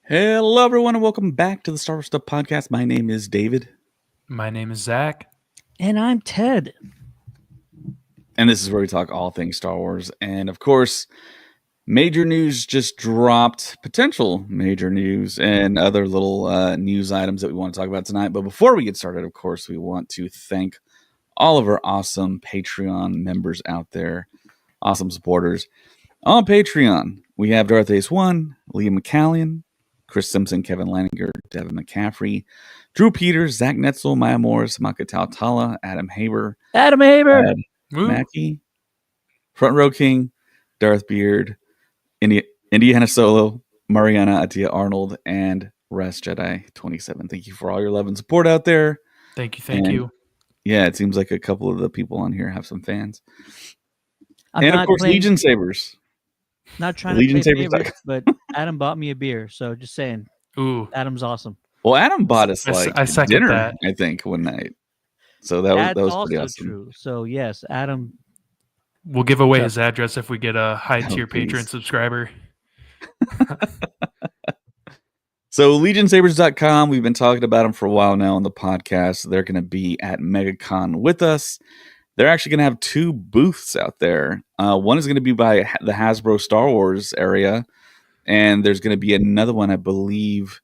Hello, everyone, and welcome back to the Star Wars Stuff Podcast. My name is David, My name is Zach. And I'm Ted. and this is where we talk all things Star Wars. And of course, major news just dropped, potential major news, and other little news items that we want to talk about tonight. But before we get started, of course, we want to thank all of our awesome Patreon members out there, awesome supporters. On Patreon, we have Darth Ace 1, Liam McCallion, Chris Simpson, Kevin Leininger, Devin McCaffrey, Drew Peters, Zach Netzel, Maya Morris, Maka Tautala, Adam Haber, Adam Haber. Brad Mackey, Front Row King, Darth Beard, Indiana Solo, Mariana Atia Arnold, and Rest Jedi 27. Thank you for all your love and support out there. Thank And you. Yeah, it seems like a couple of the people on here have some fans. I'm and not of course, playing, Legion Sabers. not trying Legion to play Sabers. favorites, but Adam bought me a beer. So just saying, Ooh, Adam's awesome. Well, Adam bought us I second dinner, that. I think, one night. So that That's was also pretty awesome. true. So yes, Adam. We'll give away Yeah. his address if we get a high tier please. Patreon subscriber. So LegionSabers.com, we've been talking about them for a while now on the podcast. They're going to be at MegaCon with us. They're actually going to have two booths out there. One is going to be by the Hasbro Star Wars area, and there's going to be another one, I believe,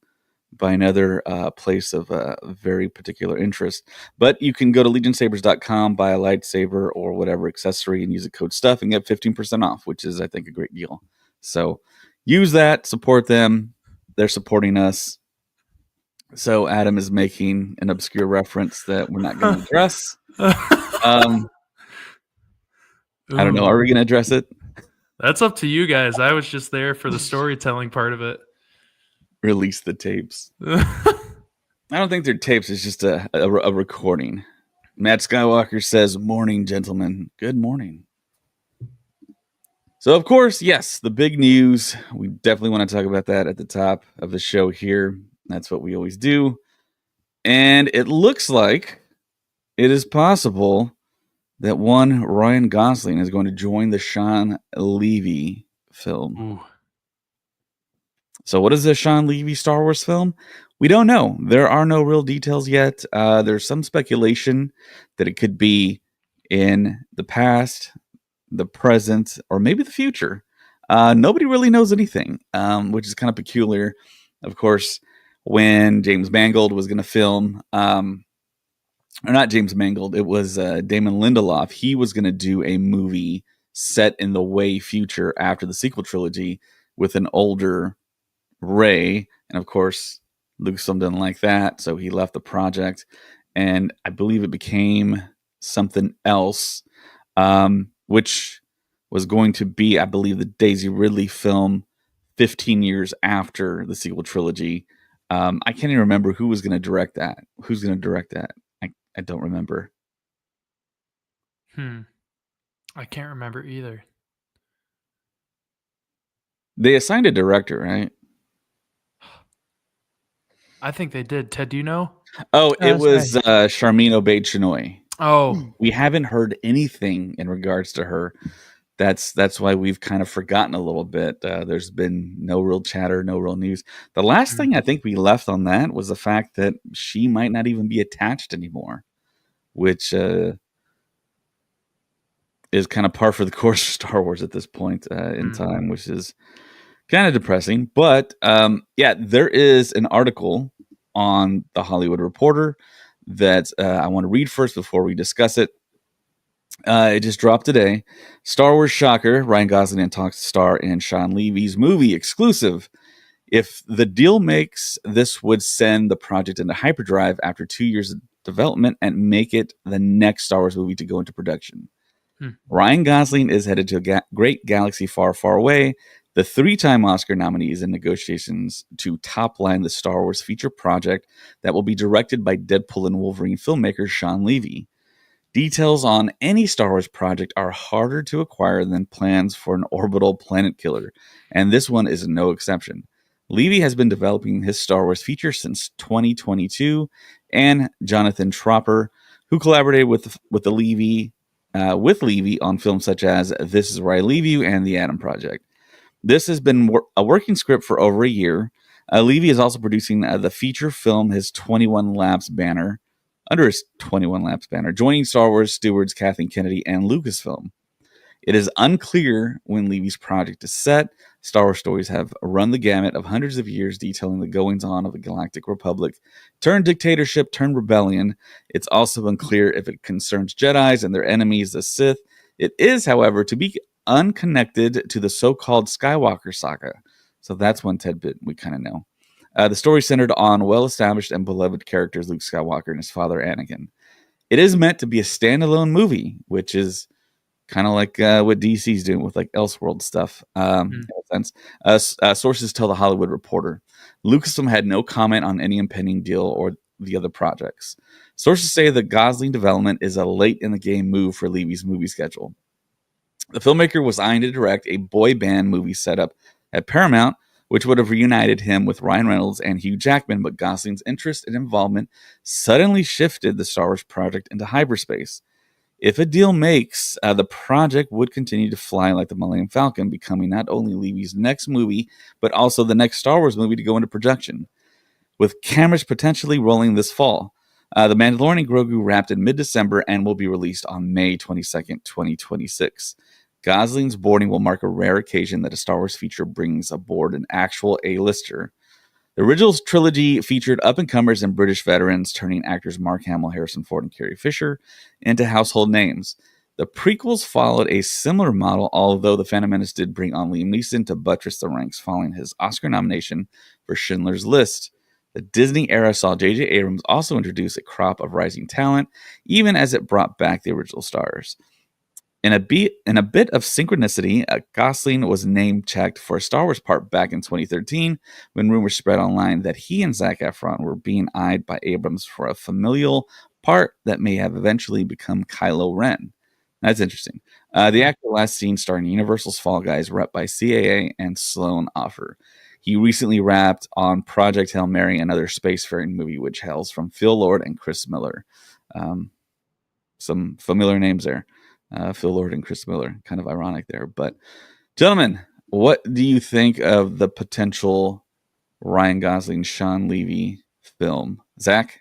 by another place of very particular interest. But you can go to LegionSabers.com, buy a lightsaber or whatever accessory, and use the code STUFF and get 15% off, which is, I think, a great deal. So use that, support them. They're supporting us. So Adam is making an obscure reference that we're not going to address. I don't know. Are we going to address it? That's up to you guys. I was just there for the storytelling part of it. Release the tapes. I don't think they're tapes. It's just a recording. Matt Skywalker says, "Morning, gentlemen. Good morning." So, of course, yes, the big news. We definitely want to talk about that at the top of the show here. That's what we always do. And it looks like it is possible that one Ryan Gosling is going to join the Sean Levy film. Ooh. So what is the Sean Levy Star Wars film? We don't know. There are no real details yet. There's some speculation that it could be in the past, the present, or maybe the future. Nobody really knows anything, which is kind of peculiar. Of course, when James Mangold was going to film, or not James Mangold, it was Damon Lindelof. He was going to do a movie set in the way future after the sequel trilogy with an older Rey, and of course Lucasfilm didn't like that, so he left the project, and I believe it became something else, which was going to be, I believe, the Daisy Ridley film 15 years after the sequel trilogy. I can't even remember who was going to direct that. Who's going to direct that? I don't remember. I can't remember either. They assigned a director, right? I think they did. Ted, do you know? Oh, it was right. Charmin Obaid-Chinoy. Oh, We haven't heard anything in regards to her. That's why we've kind of forgotten a little bit. There's been no real chatter, no real news. The last thing I think we left on that was the fact that she might not even be attached anymore, which is kind of par for the course for Star Wars at this point in time, which is kind of depressing. But yeah, there is an article on The Hollywood Reporter that I want to read first before we discuss it. It just dropped today. Star Wars shocker. Ryan Gosling talks to star in Sean Levy's movie exclusive. If the deal makes, this would send the project into hyperdrive after 2 years of development and make it the next Star Wars movie to go into production. Ryan Gosling is headed to a great galaxy far, far away. The 3-time Oscar nominee is in negotiations to top-line the Star Wars feature project that will be directed by Deadpool and Wolverine filmmaker Sean Levy. Details on any Star Wars project are harder to acquire than plans for an orbital planet killer, and this one is no exception. Levy has been developing his Star Wars feature since 2022, and Jonathan Tropper, who collaborated with Levy on films such as This Is Where I Leave You and The Adam Project. This has been a working script for over a year. Levy is also producing the feature film, his 21 Laps banner, under his 21 Laps banner, joining Star Wars stewards Kathleen Kennedy and Lucasfilm. It is unclear when Levy's project is set. Star Wars stories have run the gamut of hundreds of years detailing the goings-on of a galactic republic turned dictatorship turned rebellion. It's also unclear if it concerns Jedis and their enemies, the Sith. It is, however, to be unconnected to the so-called Skywalker saga. So that's one tidbit we kind of know. The story centered on well-established and beloved characters Luke Skywalker and his father Anakin. It is meant to be a standalone movie, which is kind of like what DC's doing with like Elseworld stuff. In a sense, sources tell the Hollywood Reporter, Lucasfilm had no comment on any impending deal or the other projects. Sources say the Gosling development is a late in the game move for Levy's movie schedule. The filmmaker was eyeing to direct a boy band movie setup at Paramount, which would have reunited him with Ryan Reynolds and Hugh Jackman, but Gosling's interest and involvement suddenly shifted the Star Wars project into hyperspace. If a deal makes, the project would continue to fly like the Millennium Falcon, becoming not only Levy's next movie, but also the next Star Wars movie to go into production, with cameras potentially rolling this fall. The Mandalorian and Grogu wrapped in mid-December and will be released on May 22nd, 2026. Gosling's boarding will mark a rare occasion that a Star Wars feature brings aboard an actual A-lister. The original trilogy featured up-and-comers and British veterans, turning actors Mark Hamill, Harrison Ford, and Carrie Fisher into household names. The prequels followed a similar model, although The Phantom Menace did bring on Liam Neeson to buttress the ranks following his Oscar nomination for Schindler's List. The Disney era saw J.J. Abrams also introduce a crop of rising talent, even as it brought back the original stars. In a bit of synchronicity, Gosling was name-checked for a Star Wars part back in 2013 when rumors spread online that he and Zac Efron were being eyed by Abrams for a familial part that may have eventually become Kylo Ren. That's interesting. The actor last seen starring Universal's Fall Guys, rep by CAA and Sloan Offer. He recently rapped on Project Hail Mary, another spacefaring movie which hails from Phil Lord and Chris Miller. Some familiar names there. Phil Lord and Chris Miller. Kind of ironic there. But, gentlemen, what do you think of the potential Ryan Gosling, Sean Levy film? Zach?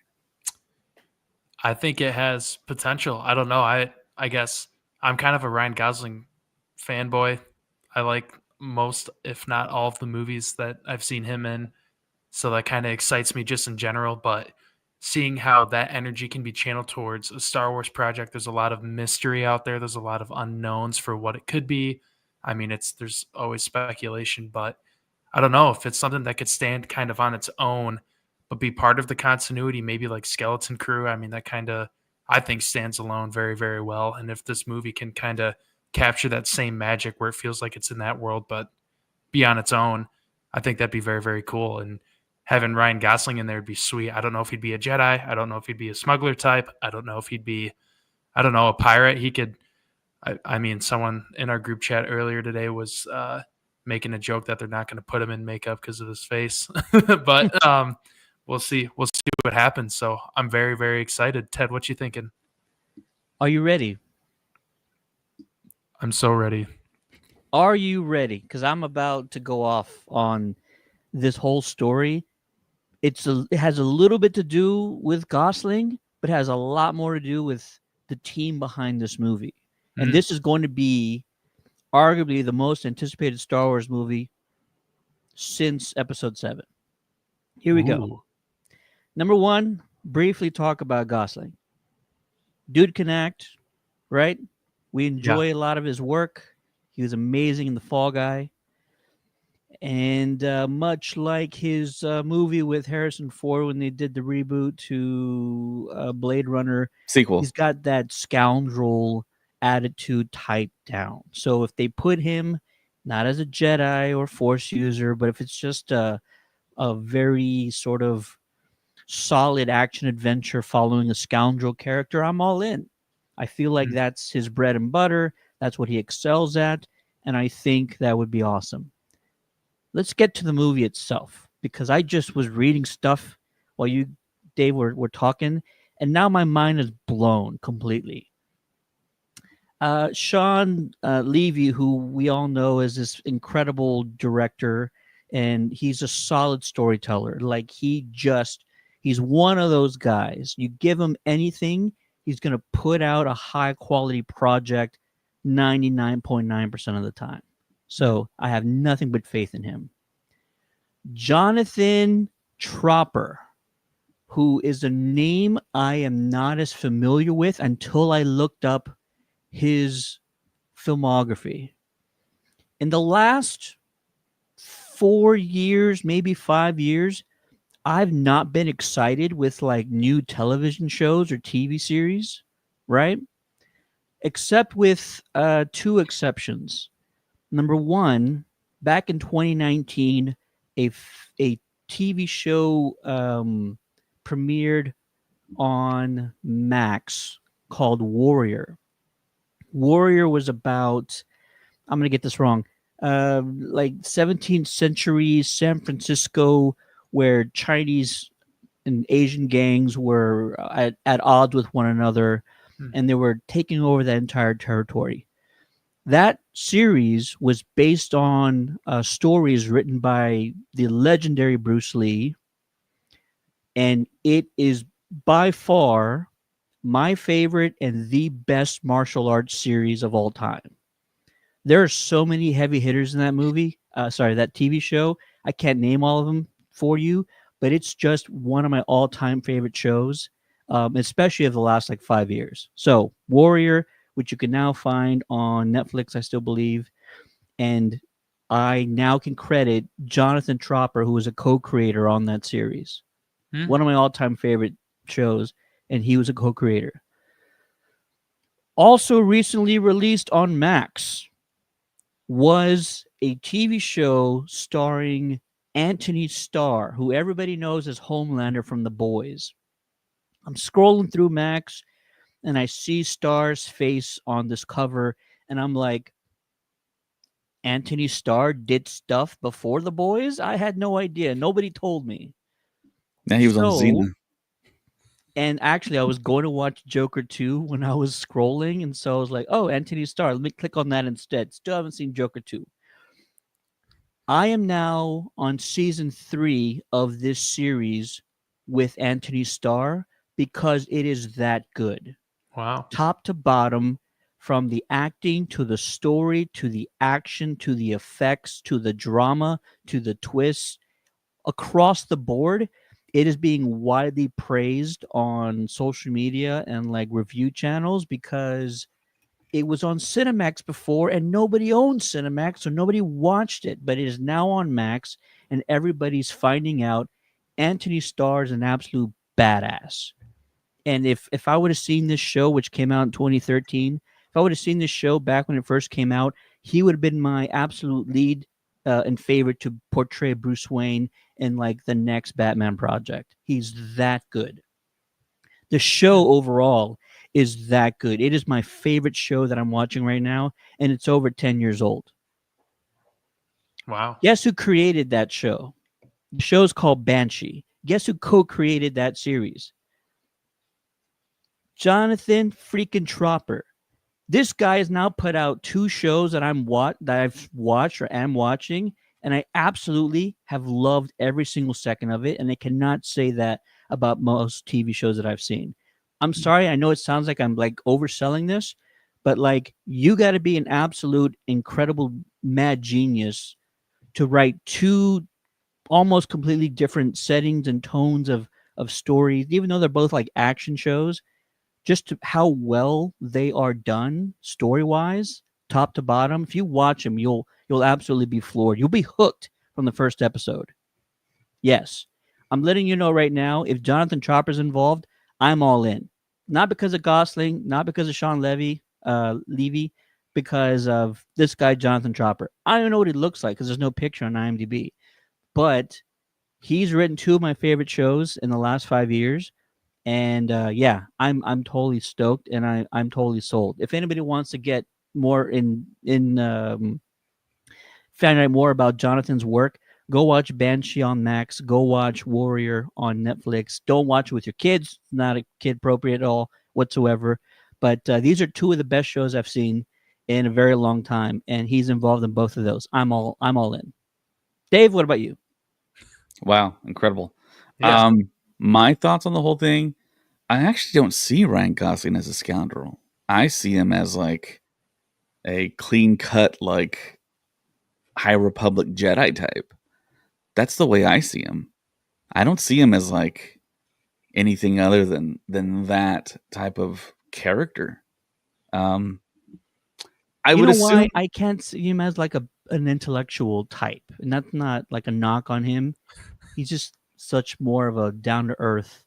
I think it has potential. I don't know. I guess I'm kind of a Ryan Gosling fanboy. I like most, if not all, of the movies that I've seen him in. So that kind of excites me just in general. But seeing how that energy can be channeled towards a Star Wars project, there's a lot of mystery out there. There's a lot of unknowns for what it could be. I mean, there's always speculation, but I don't know if it's something that could stand kind of on its own, but be part of the continuity, maybe like Skeleton Crew. I mean, that kind of, I think, stands alone very, very well. And if this movie can kind of capture that same magic where it feels like it's in that world, but be on its own, I think that'd be very, very cool. And having Ryan Gosling in there would be sweet. I don't know if he'd be a Jedi. I don't know if he'd be a smuggler type. I don't know if he'd be, a pirate. He could, I mean, someone in our group chat earlier today was making a joke that they're not going to put him in makeup because of his face. But we'll see. We'll see what happens. So I'm very, very excited. Ted, what you thinking? Are you ready? I'm so ready. Are you ready? Because I'm about to go off on this whole story. It has a little bit to do with Gosling, but has a lot more to do with the team behind this movie. And this is going to be arguably the most anticipated Star Wars movie since Episode 7. Here we go. Number one, briefly talk about Gosling. Dude can act, right? We enjoy a lot of his work. He was amazing in The Fall Guy. And much like his movie with Harrison Ford when they did the reboot to Blade Runner sequel, he's got that scoundrel attitude tight down. So if they put him not as a Jedi or Force user, but if it's just a very sort of solid action adventure following a scoundrel character, I'm all in. I feel like that's his bread and butter. That's what he excels at. And I think that would be awesome. Let's get to the movie itself, because I just was reading stuff while you, Dave, were talking, and now my mind is blown completely. Sean Levy, who we all know as this incredible director, and he's a solid storyteller. Like he's one of those guys. You give him anything, he's going to put out a high quality project 99.9% of the time. So I have nothing but faith in him. Jonathan Tropper, who is a name I am not as familiar with until I looked up his filmography. In the last 4 years, maybe 5 years, I've not been excited with like new television shows or TV series, right? Except with two exceptions. Number one, back in 2019, a TV show premiered on Max called Warrior. Warrior was about, I'm going to get this wrong, like 17th century San Francisco, where Chinese and Asian gangs were at odds with one another, and they were taking over that entire territory. That series was based on stories written by the legendary Bruce Lee, and it is by far my favorite and the best martial arts series of all time. There are so many heavy hitters in that movie. That TV show. I can't name all of them for you, but it's just one of my all-time favorite shows, especially of the last like 5 years. So Warrior, which you can now find on Netflix, I still believe, and I now can credit Jonathan Tropper, who was a co-creator on that series. One of my all-time favorite shows, and he was a co-creator. Also recently released on Max was a TV show starring Anthony Starr, who everybody knows as Homelander from The Boys. I'm scrolling through Max, and I see Starr's face on this cover, and I'm like, Anthony Starr did stuff before The Boys? I had no idea. Nobody told me. Yeah, he was on Xena. And actually, I was going to watch Joker 2 when I was scrolling, and so I was like, oh, Anthony Starr, let me click on that instead. Still haven't seen Joker 2. I am now on season 3 of this series with Anthony Starr because it is that good. Wow. Top to bottom, from the acting to the story to the action to the effects to the drama to the twists, across the board, it is being widely praised on social media and like review channels because it was on Cinemax before and nobody owned Cinemax, so nobody watched it. But it is now on Max, and everybody's finding out Anthony Starr is an absolute badass. And if I would have seen this show, which came out in 2013, if I would have seen this show back when it first came out, he would have been my absolute lead and favorite to portray Bruce Wayne in like the next Batman project. He's that good. The show overall is that good. It is my favorite show that I'm watching right now, and it's over 10 years old. Wow. Guess who created that show? The show's called Banshee. Guess who co-created that series? Jonathan freaking Tropper. This guy has now put out 2 shows that I've watched or am watching, and I absolutely have loved every single second of it, and I cannot say that about most TV shows that I've seen. I'm sorry, I know it sounds like I'm like overselling this, but like you got to be an absolute incredible mad genius to write 2 almost completely different settings and tones of stories, even though they're both like action shows. Just to how well they are done story-wise, top to bottom. If you watch them, you'll absolutely be floored. You'll be hooked from the first episode. Yes, I'm letting you know right now, if Jonathan Tropper's involved, I'm all in. Not because of Gosling, not because of Sean Levy, because of this guy, Jonathan Tropper. I don't know what he looks like because there's no picture on IMDb. But he's written 2 of my favorite shows in the last 5 years. And yeah, I'm totally stoked, and I'm totally sold. If anybody wants to get more find out more about Jonathan's work, go watch Banshee on Max. Go watch Warrior on Netflix. Don't watch it with your kids; it's not a kid appropriate at all whatsoever. But these are 2 of the best shows I've seen in a very long time, and he's involved in both of those. I'm all in. Dave, what about you? Wow, incredible. Yeah. My thoughts on the whole thing. I actually don't see Ryan Gosling as a scoundrel. I see him as like a clean cut, like High Republic Jedi type. That's the way I see him. I don't see him as like anything other than that type of character. Um, I You would know assume. why I can't see him as like an intellectual type, and that's not like a knock on him. He's just such more of a down to earth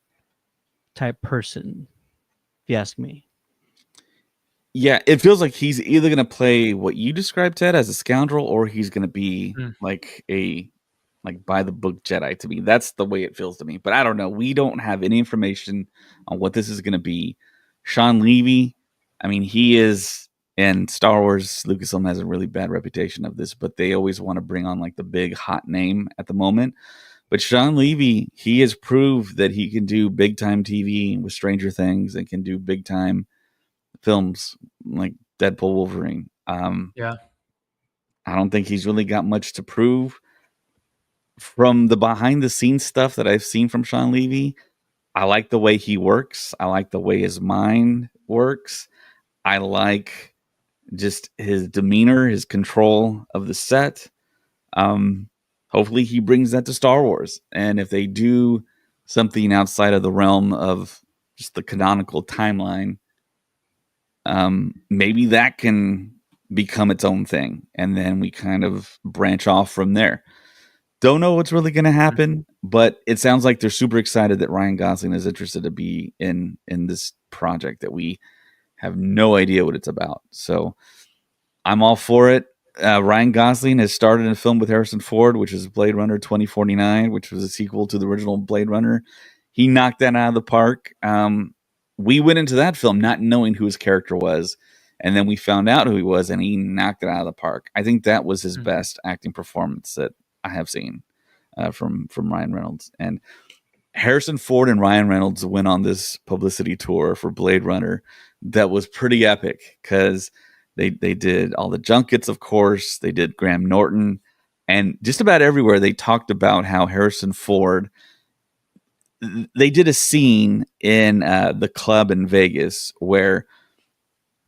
type person, if you ask me. Yeah, it feels like he's either going to play what you described, Ted, as a scoundrel, or he's going to be like a by the book Jedi to me. That's the way it feels to me. But I don't know. We don't have any information on what this is going to be. Sean Levy, I mean, he is in Star Wars. Lucasfilm has a really bad reputation of this, but they always want to bring on like the big hot name at the moment. But Sean Levy, he has proved that he can do big time TV with Stranger Things and can do big time films like Deadpool, Wolverine. Yeah. I don't think he's really got much to prove. From the behind the scenes stuff that I've seen from Sean Levy, I like the way he works. I like the way his mind works. I like just his demeanor, his control of the set. Hopefully he brings that to Star Wars. And if they do something outside of the realm of just the canonical timeline, maybe that can become its own thing. And then we kind of branch off from there. Don't know what's really going to happen, but it sounds like they're super excited that Ryan Gosling is interested to be in this project that we have no idea what it's about. So I'm all for it. Ryan Gosling has started a film with Harrison Ford, which is Blade Runner 2049, which was a sequel to the original Blade Runner. He knocked that out of the park. We went into that film not knowing who his character was, and then we found out who he was, and he knocked it out of the park. I think that was his best acting performance that I have seen from Ryan Reynolds. And Harrison Ford and Ryan Reynolds went on this publicity tour for Blade Runner that was pretty epic because they did all the junkets, of course. They did Graham Norton, and just about everywhere they talked about how Harrison Ford. They did a scene in the club in Vegas where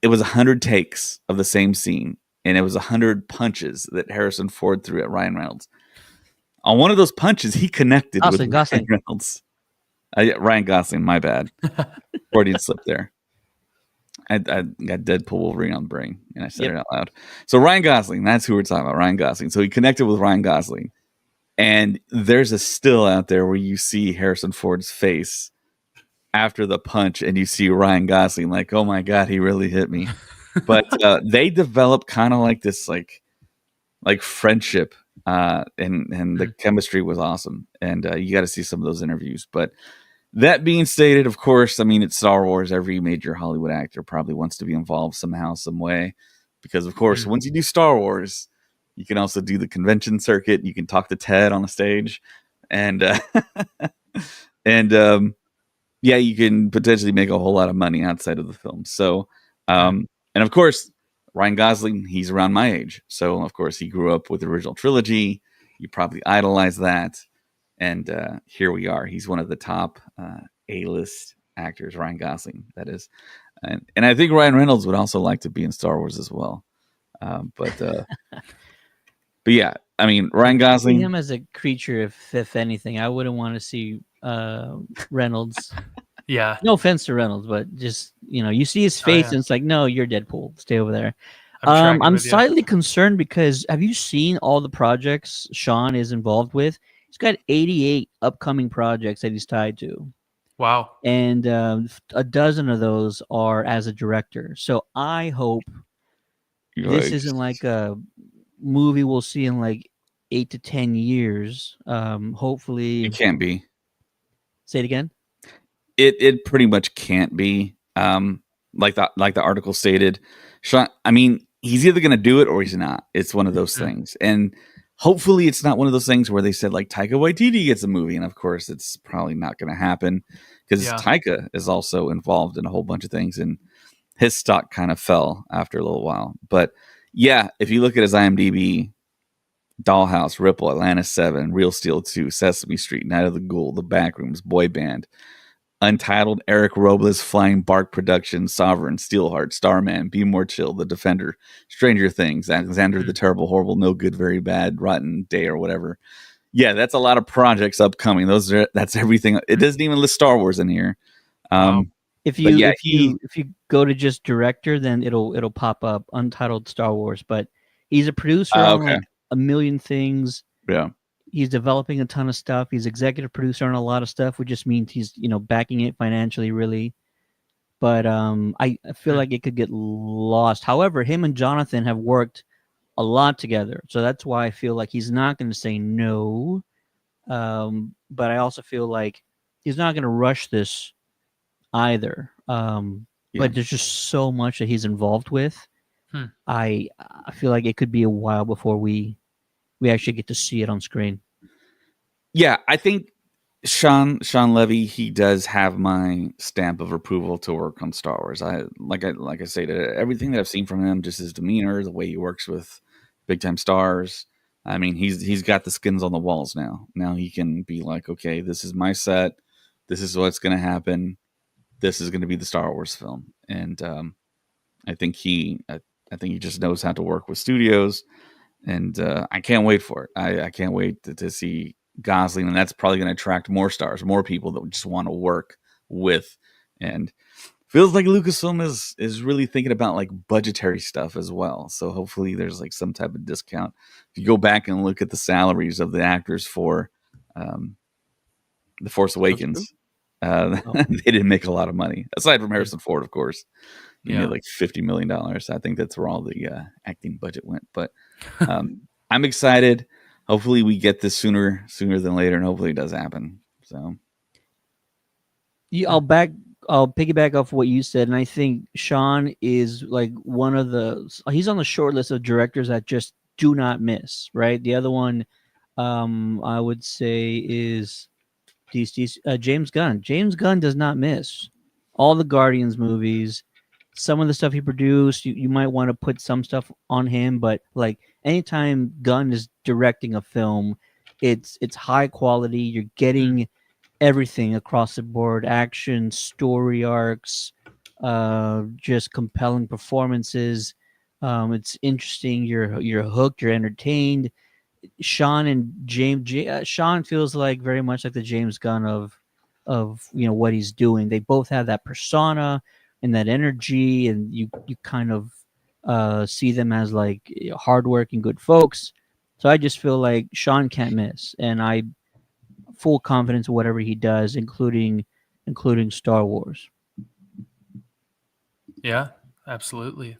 it was 100 takes of the same scene, and it was 100 punches that Harrison Ford threw at Ryan Reynolds. On one of those punches, he connected with Ryan Reynolds. Ryan Gosling, my bad. Freudian slip there. I got Deadpool Wolverine on the brain, and I said it out loud. So Ryan Gosling, that's who we're talking about, Ryan Gosling. So he connected with Ryan Gosling. And there's a still out there where you see Harrison Ford's face after the punch, and you see Ryan Gosling like, oh my God, he really hit me. But they developed kind of like this like friendship, and the chemistry was awesome. And you got to see some of those interviews. But that being stated, of course, I mean, it's Star Wars. Every major Hollywood actor probably wants to be involved somehow, some way. Because, of course, once you do Star Wars, you can also do the convention circuit. You can talk to Ted on a stage, and yeah, you can potentially make a whole lot of money outside of the film. So, and of course, Ryan Gosling, he's around my age, so of course he grew up with the original trilogy. You probably idolize that, and here we are. He's one of the top A-list actors, Ryan Gosling, that is, and I think Ryan Reynolds would also like to be in Star Wars as well, but. But yeah, I mean, Ryan Gosling. See him as a creature, if anything, I wouldn't want to see Reynolds. Yeah. No offense to Reynolds, but just you see his face and it's like, no, you're Deadpool. Stay over there. I'm slightly concerned because have you seen all the projects Sean is involved with? He's got 88 upcoming projects that he's tied to. Wow. And a dozen of those are as a director. So I hope this isn't like a movie we'll see in like 8 to 10 years. Hopefully it can't be. Say it again. It pretty much can't be. Like the article stated, Sean, I mean, he's either gonna do it or he's not. It's one of those things. And hopefully it's not one of those things where they said like Taika Waititi gets a movie, and of course it's probably not gonna happen because Taika is also involved in a whole bunch of things, and his stock kind of fell after a little while. But yeah, if you look at his IMDb, Dollhouse, Ripple, Atlantis 7, Real Steel 2, Sesame Street, Night of the Ghoul, The Backrooms, Boy Band, Untitled, Eric Robles, Flying Bark Productions, Sovereign, Steelheart, Starman, Be More Chill, The Defender, Stranger Things, Alexander the Terrible, Horrible, No Good, Very Bad, Rotten Day, or whatever. Yeah, that's a lot of projects upcoming. That's everything. It doesn't even list Star Wars in here. If you if you go to just director, then it'll pop up Untitled Star Wars. But he's a producer on like a million things. Yeah. He's developing a ton of stuff. He's executive producer on a lot of stuff, which just means he's backing it financially, really. But I feel like it could get lost. However, him and Jonathan have worked a lot together, so that's why I feel like he's not going to say no. But I also feel like he's not going to rush this either. But there's just so much that he's involved with. I feel like it could be a while before we actually get to see it on screen. Yeah, I think Sean Levy, he does have my stamp of approval to work on Star Wars. I say everything that I've seen from him, just his demeanor, the way he works with big time stars. I mean, he's got the skins on the walls now. Now he can be like, okay, this is my set. This is what's going to happen. This is going to be the Star Wars film, and I think he just knows how to work with studios, and I can't wait for it. I can't wait to see Gosling, and that's probably going to attract more stars, more people that just want to work with, and feels like Lucasfilm is really thinking about like budgetary stuff as well. So hopefully there's like some type of discount. If you go back and look at the salaries of the actors for The Force Awakens. They didn't make a lot of money, aside from Harrison Ford, of course. He made like $50 million. I think that's where all the acting budget went. But I'm excited. Hopefully we get this sooner than later, and hopefully it does happen. So I'll piggyback off what you said, and I think Sean is like he's on the short list of directors that just do not miss, right? The other one I would say is James Gunn. James Gunn does not miss. All the Guardians movies, some of the stuff he produced, you might want to put some stuff on him, but like anytime Gunn is directing a film, it's high quality. You're getting everything across the board: action, story arcs, just compelling performances. It's interesting. You're hooked. You're entertained. Sean and Sean feels like very much like the James Gunn of what he's doing. They both have that persona and that energy, and you kind of see them as like hardworking, good folks. So I just feel like Sean can't miss, and I full confidence in whatever he does, including Star Wars. Yeah, absolutely.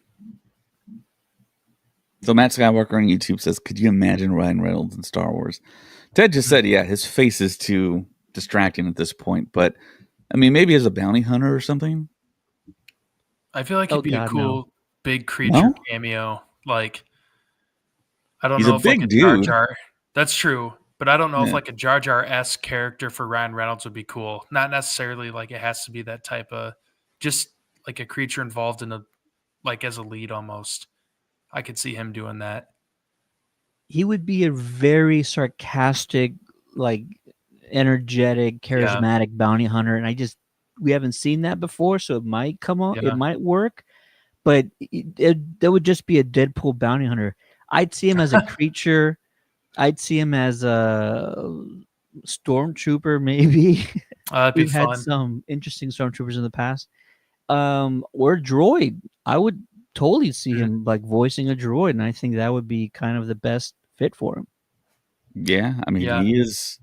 So Matt Skywalker on YouTube says, could you imagine Ryan Reynolds in Star Wars? Ted just said, yeah, his face is too distracting at this point, but I mean, maybe as a bounty hunter or something. I feel like it'd be a cool big creature cameo. Like, I don't know if like a Jar Jar. That's true, but I don't know if like a Jar Jar-esque character for Ryan Reynolds would be cool. Not necessarily like it has to be that type of, just like a creature involved in as a lead almost. I could see him doing that. He would be a very sarcastic, like energetic, charismatic bounty hunter, and we haven't seen that before, so it might come on. It might work, but that would just be a Deadpool bounty hunter. I'd see him as a creature. I'd see him as a stormtrooper, maybe. We've had some interesting stormtroopers in the past. Or droid. I would totally see him like voicing a droid, and I think that would be kind of the best fit for him. Yeah, I mean, he is.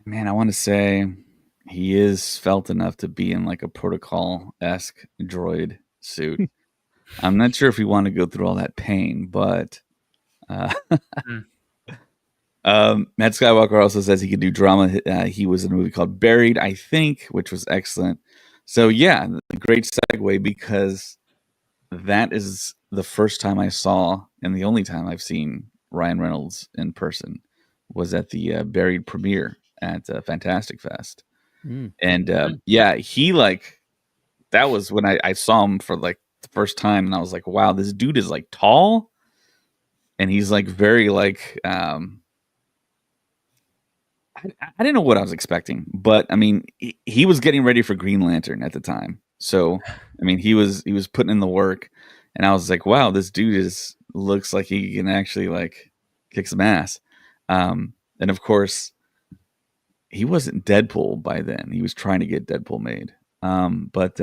Man, I want to say he is felt enough to be in like a protocol-esque droid suit. I'm not sure if we want to go through all that pain, but Matt Skywalker also says he could do drama. He was in a movie called Buried, I think, which was excellent. So yeah, great segue, because that is the first time I saw, and the only time I've seen Ryan Reynolds in person, was at the Buried premiere at Fantastic Fest. And he that was when I saw him for like the first time, and I was like, wow, this dude is like tall, and he's like very like I didn't know what I was expecting, but I mean, he was getting ready for Green Lantern at the time. So, I mean, he was putting in the work, and I was like, wow, this dude looks like he can actually like kick some ass. And of course, he wasn't Deadpool by then. He was trying to get Deadpool made. But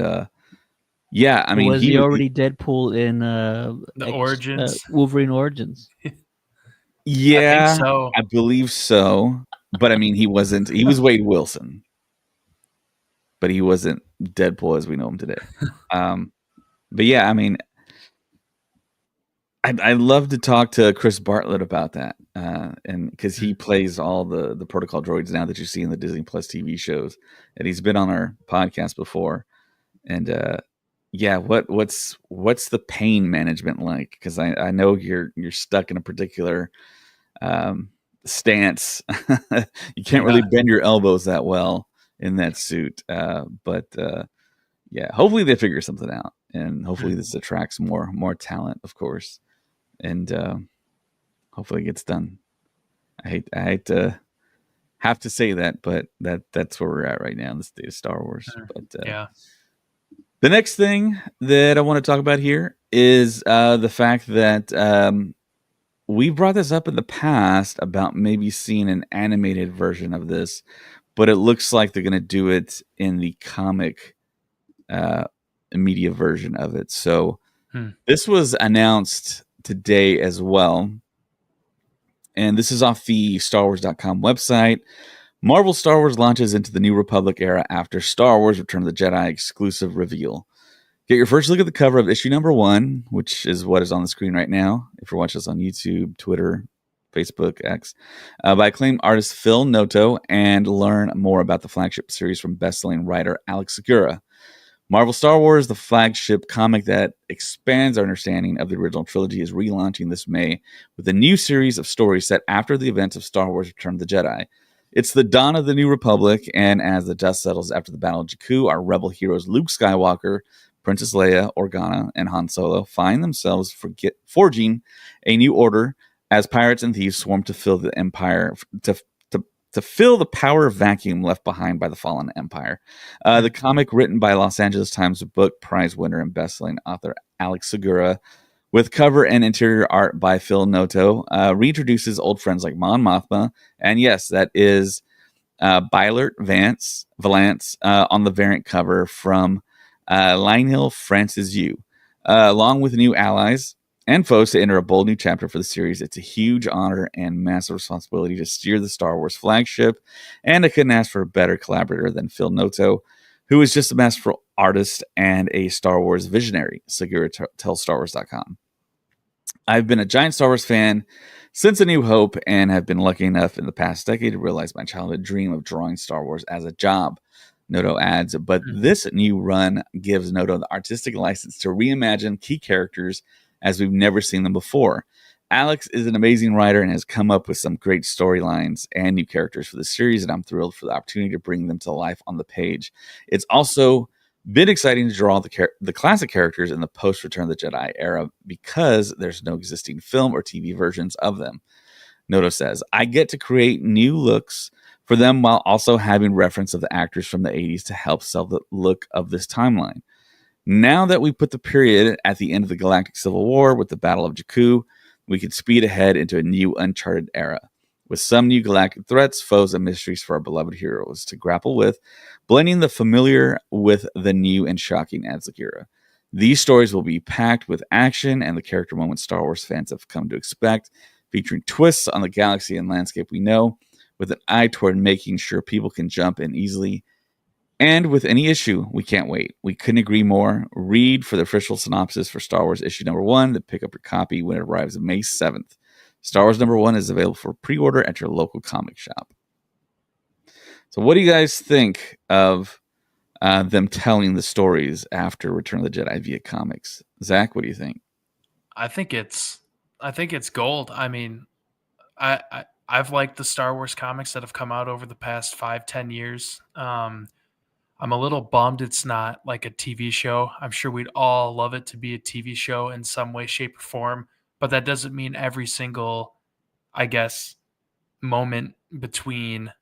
yeah, I mean, Was he already Deadpool in The Origins? Wolverine Origins? Yeah, I think so. I believe so. But I mean, he wasn't. He was Wade Wilson, but he wasn't Deadpool as we know him today. But yeah, I mean, I'd love to talk to Chris Bartlett about that, and because he plays all the protocol droids now that you see in the Disney Plus TV shows, and he's been on our podcast before. And yeah, what's the pain management like? Because I know you're stuck in a particular stance. You can't really bend your elbows that well in that suit. But yeah, hopefully they figure something out, and hopefully this attracts more talent, of course, and hopefully it gets done. I hate to have to say that, but that's where we're at right now in the state of Star Wars. But yeah. The next thing that I want to talk about here is the fact that we brought this up in the past about maybe seeing an animated version of this, but it looks like they're going to do it in the comic media version of it. So this was announced today as well. And this is off the StarWars.com website. Marvel Star Wars launches into the New Republic era after Star Wars Return of the Jedi exclusive reveal. Get your first look at the cover of issue number 1, which is what is on the screen right now, if you're watching us on YouTube, Twitter, Facebook, X, by acclaimed artist Phil Noto, and learn more about the flagship series from best-selling writer Alex Segura. Marvel Star Wars, the flagship comic that expands our understanding of the original trilogy, is relaunching this May with a new series of stories set after the events of Star Wars Return of the Jedi. It's the dawn of the New Republic, and as the dust settles after the Battle of Jakku, our rebel heroes Luke Skywalker, Princess Leia, Organa, and Han Solo find themselves forging a new order as pirates and thieves swarm to fill the empire to fill the power vacuum left behind by the fallen empire. The comic, written by Los Angeles Times Book Prize winner and best-selling author Alex Segura, with cover and interior art by Phil Noto, reintroduces old friends like Mon Mothma, and yes, that is Bylert Valance on the variant cover from Lionel Francis Yu, along with new allies and foes to enter a bold new chapter for the series. It's a huge honor and massive responsibility to steer the Star Wars flagship, and I couldn't ask for a better collaborator than Phil Noto, who is just a masterful artist and a Star Wars visionary, Segura tells StarWars.com. I've been a giant Star Wars fan since A New Hope, and have been lucky enough in the past decade to realize my childhood dream of drawing Star Wars as a job, Noto adds. But this new run gives Noto the artistic license to reimagine key characters as we've never seen them before. Alex is an amazing writer and has come up with some great storylines and new characters for the series, and I'm thrilled for the opportunity to bring them to life on the page. It's also been exciting to draw the classic characters in the post-Return of the Jedi era because there's no existing film or TV versions of them. Noto says, I get to create new looks for them while also having reference of the actors from the 80s to help sell the look of this timeline. Now that we put the period at the end of the Galactic Civil War with the Battle of Jakku, we can speed ahead into a new uncharted era with some new galactic threats, foes, and mysteries for our beloved heroes to grapple with, blending the familiar with the new and shocking, adds Segura. These stories will be packed with action and the character moments Star Wars fans have come to expect, featuring twists on the galaxy and landscape we know, with an eye toward making sure people can jump in easily. And with any issue, we can't wait. We couldn't agree more. Read for the official synopsis for Star Wars issue number 1, then pick up your copy when it arrives May 7th. Star Wars number 1 is available for pre-order at your local comic shop. So what do you guys think of them telling the stories after Return of the Jedi via comics? Zach, what do you think? I think it's gold. I mean, I've liked the Star Wars comics that have come out over the past 5-10 years. I'm a little bummed it's not like a TV show. I'm sure we'd all love it to be a TV show in some way, shape, or form, but that doesn't mean every single, I guess, moment between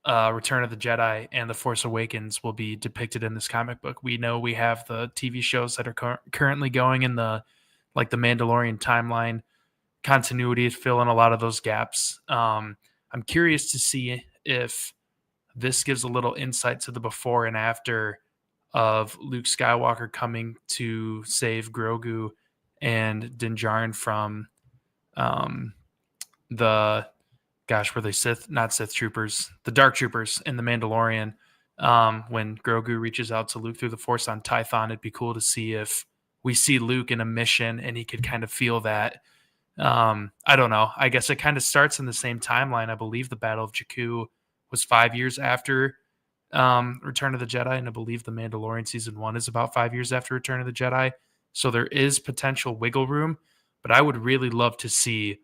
Return of the Jedi and The Force Awakens will be depicted in this comic book. We know we have the TV shows that are currently going in the Mandalorian timeline continuity to fill in a lot of those gaps. I'm curious to see if this gives a little insight to the before and after of Luke Skywalker coming to save Grogu and Din Djarin from the were they Sith? Not Sith troopers, the Dark Troopers in the Mandalorian. When Grogu reaches out to Luke through the Force on Tython, it'd be cool to see if we see Luke in a mission and he could kind of feel that. I don't know. I guess it kind of starts in the same timeline. I believe the Battle of Jakku was 5 years after Return of the Jedi, and I believe The Mandalorian Season 1 is about 5 years after Return of the Jedi. So there is potential wiggle room, but I would really love to see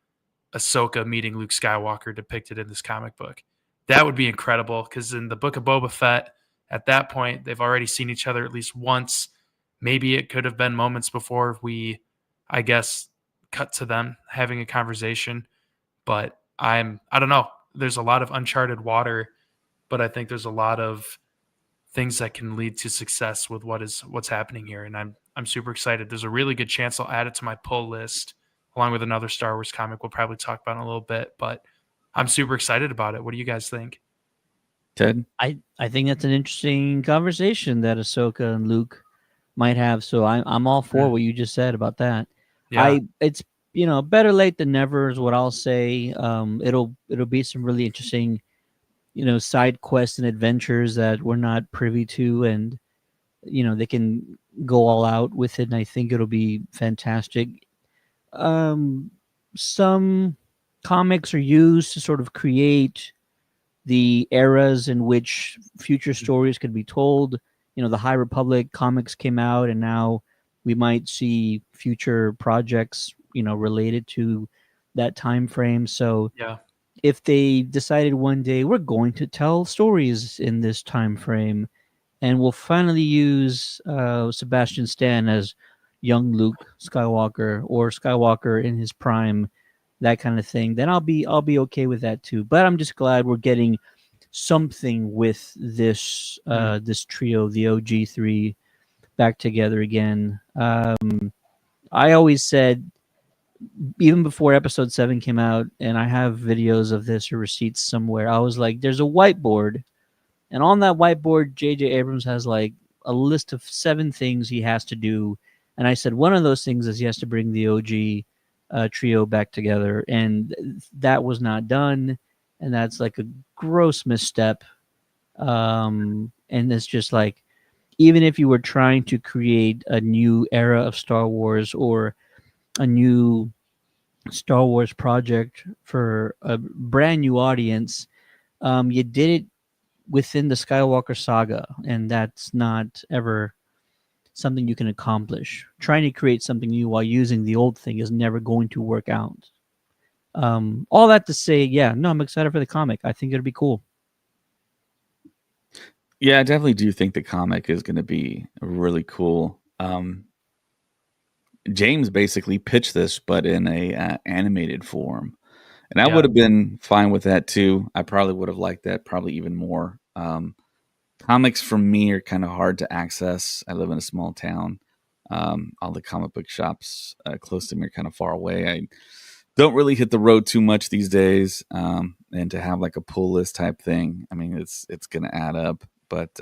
Ahsoka meeting Luke Skywalker depicted in this comic book. That would be incredible, because in the Book of Boba Fett, at that point, they've already seen each other at least once. Maybe it could have been moments before we, I guess, cut to them having a conversation. But I don't know. There's a lot of uncharted water, but I think there's a lot of things that can lead to success with what's happening here. And I'm super excited. There's a really good chance I'll add it to my pull list along with another Star Wars comic we'll probably talk about in a little bit, but I'm super excited about it. What do you guys think? Ted? I think that's an interesting conversation that Ahsoka and Luke might have. So I'm all for what you just said about that. Yeah. It's better late than never is what I'll say. It'll be some really interesting, side quests and adventures that we're not privy to, and they can go all out with it. And I think it'll be fantastic. Some comics are used to sort of create the eras in which future stories could be told. The High Republic comics came out, and now we might see future projects, related to that time frame. So Yeah. if they decided one day we're going to tell stories in this time frame, and we'll finally use Sebastian Stan as young Luke Skywalker or Skywalker in his prime, that kind of thing, then I'll be okay with that too. But I'm just glad we're getting something with this this trio, the OG3, back together again. I always said, even before Episode 7 came out, and I have videos of this or receipts somewhere, I was like, there's a whiteboard, and on that whiteboard, J.J. Abrams has like a list of 7 things he has to do. And I said one of those things is he has to bring the OG trio back together, and that was not done, and that's like a gross misstep. And it's just like, even if you were trying to create a new era of Star Wars or a new Star Wars project for a brand new audience, you did it within the Skywalker saga, and that's not ever something you can accomplish. Trying to create something new while using the old thing is never going to work out. All that to say, I'm excited for the comic. I think it'll be cool. Yeah, I definitely do think the comic is going to be really cool. James basically pitched this, but in a animated form, and I would have been fine with that too. I probably would have liked that probably even more. Comics for me are kind of hard to access. I live in a small town. All the comic book shops close to me are kind of far away. I don't really hit the road too much these days. And to have like a pull list type thing, I mean, it's going to add up. But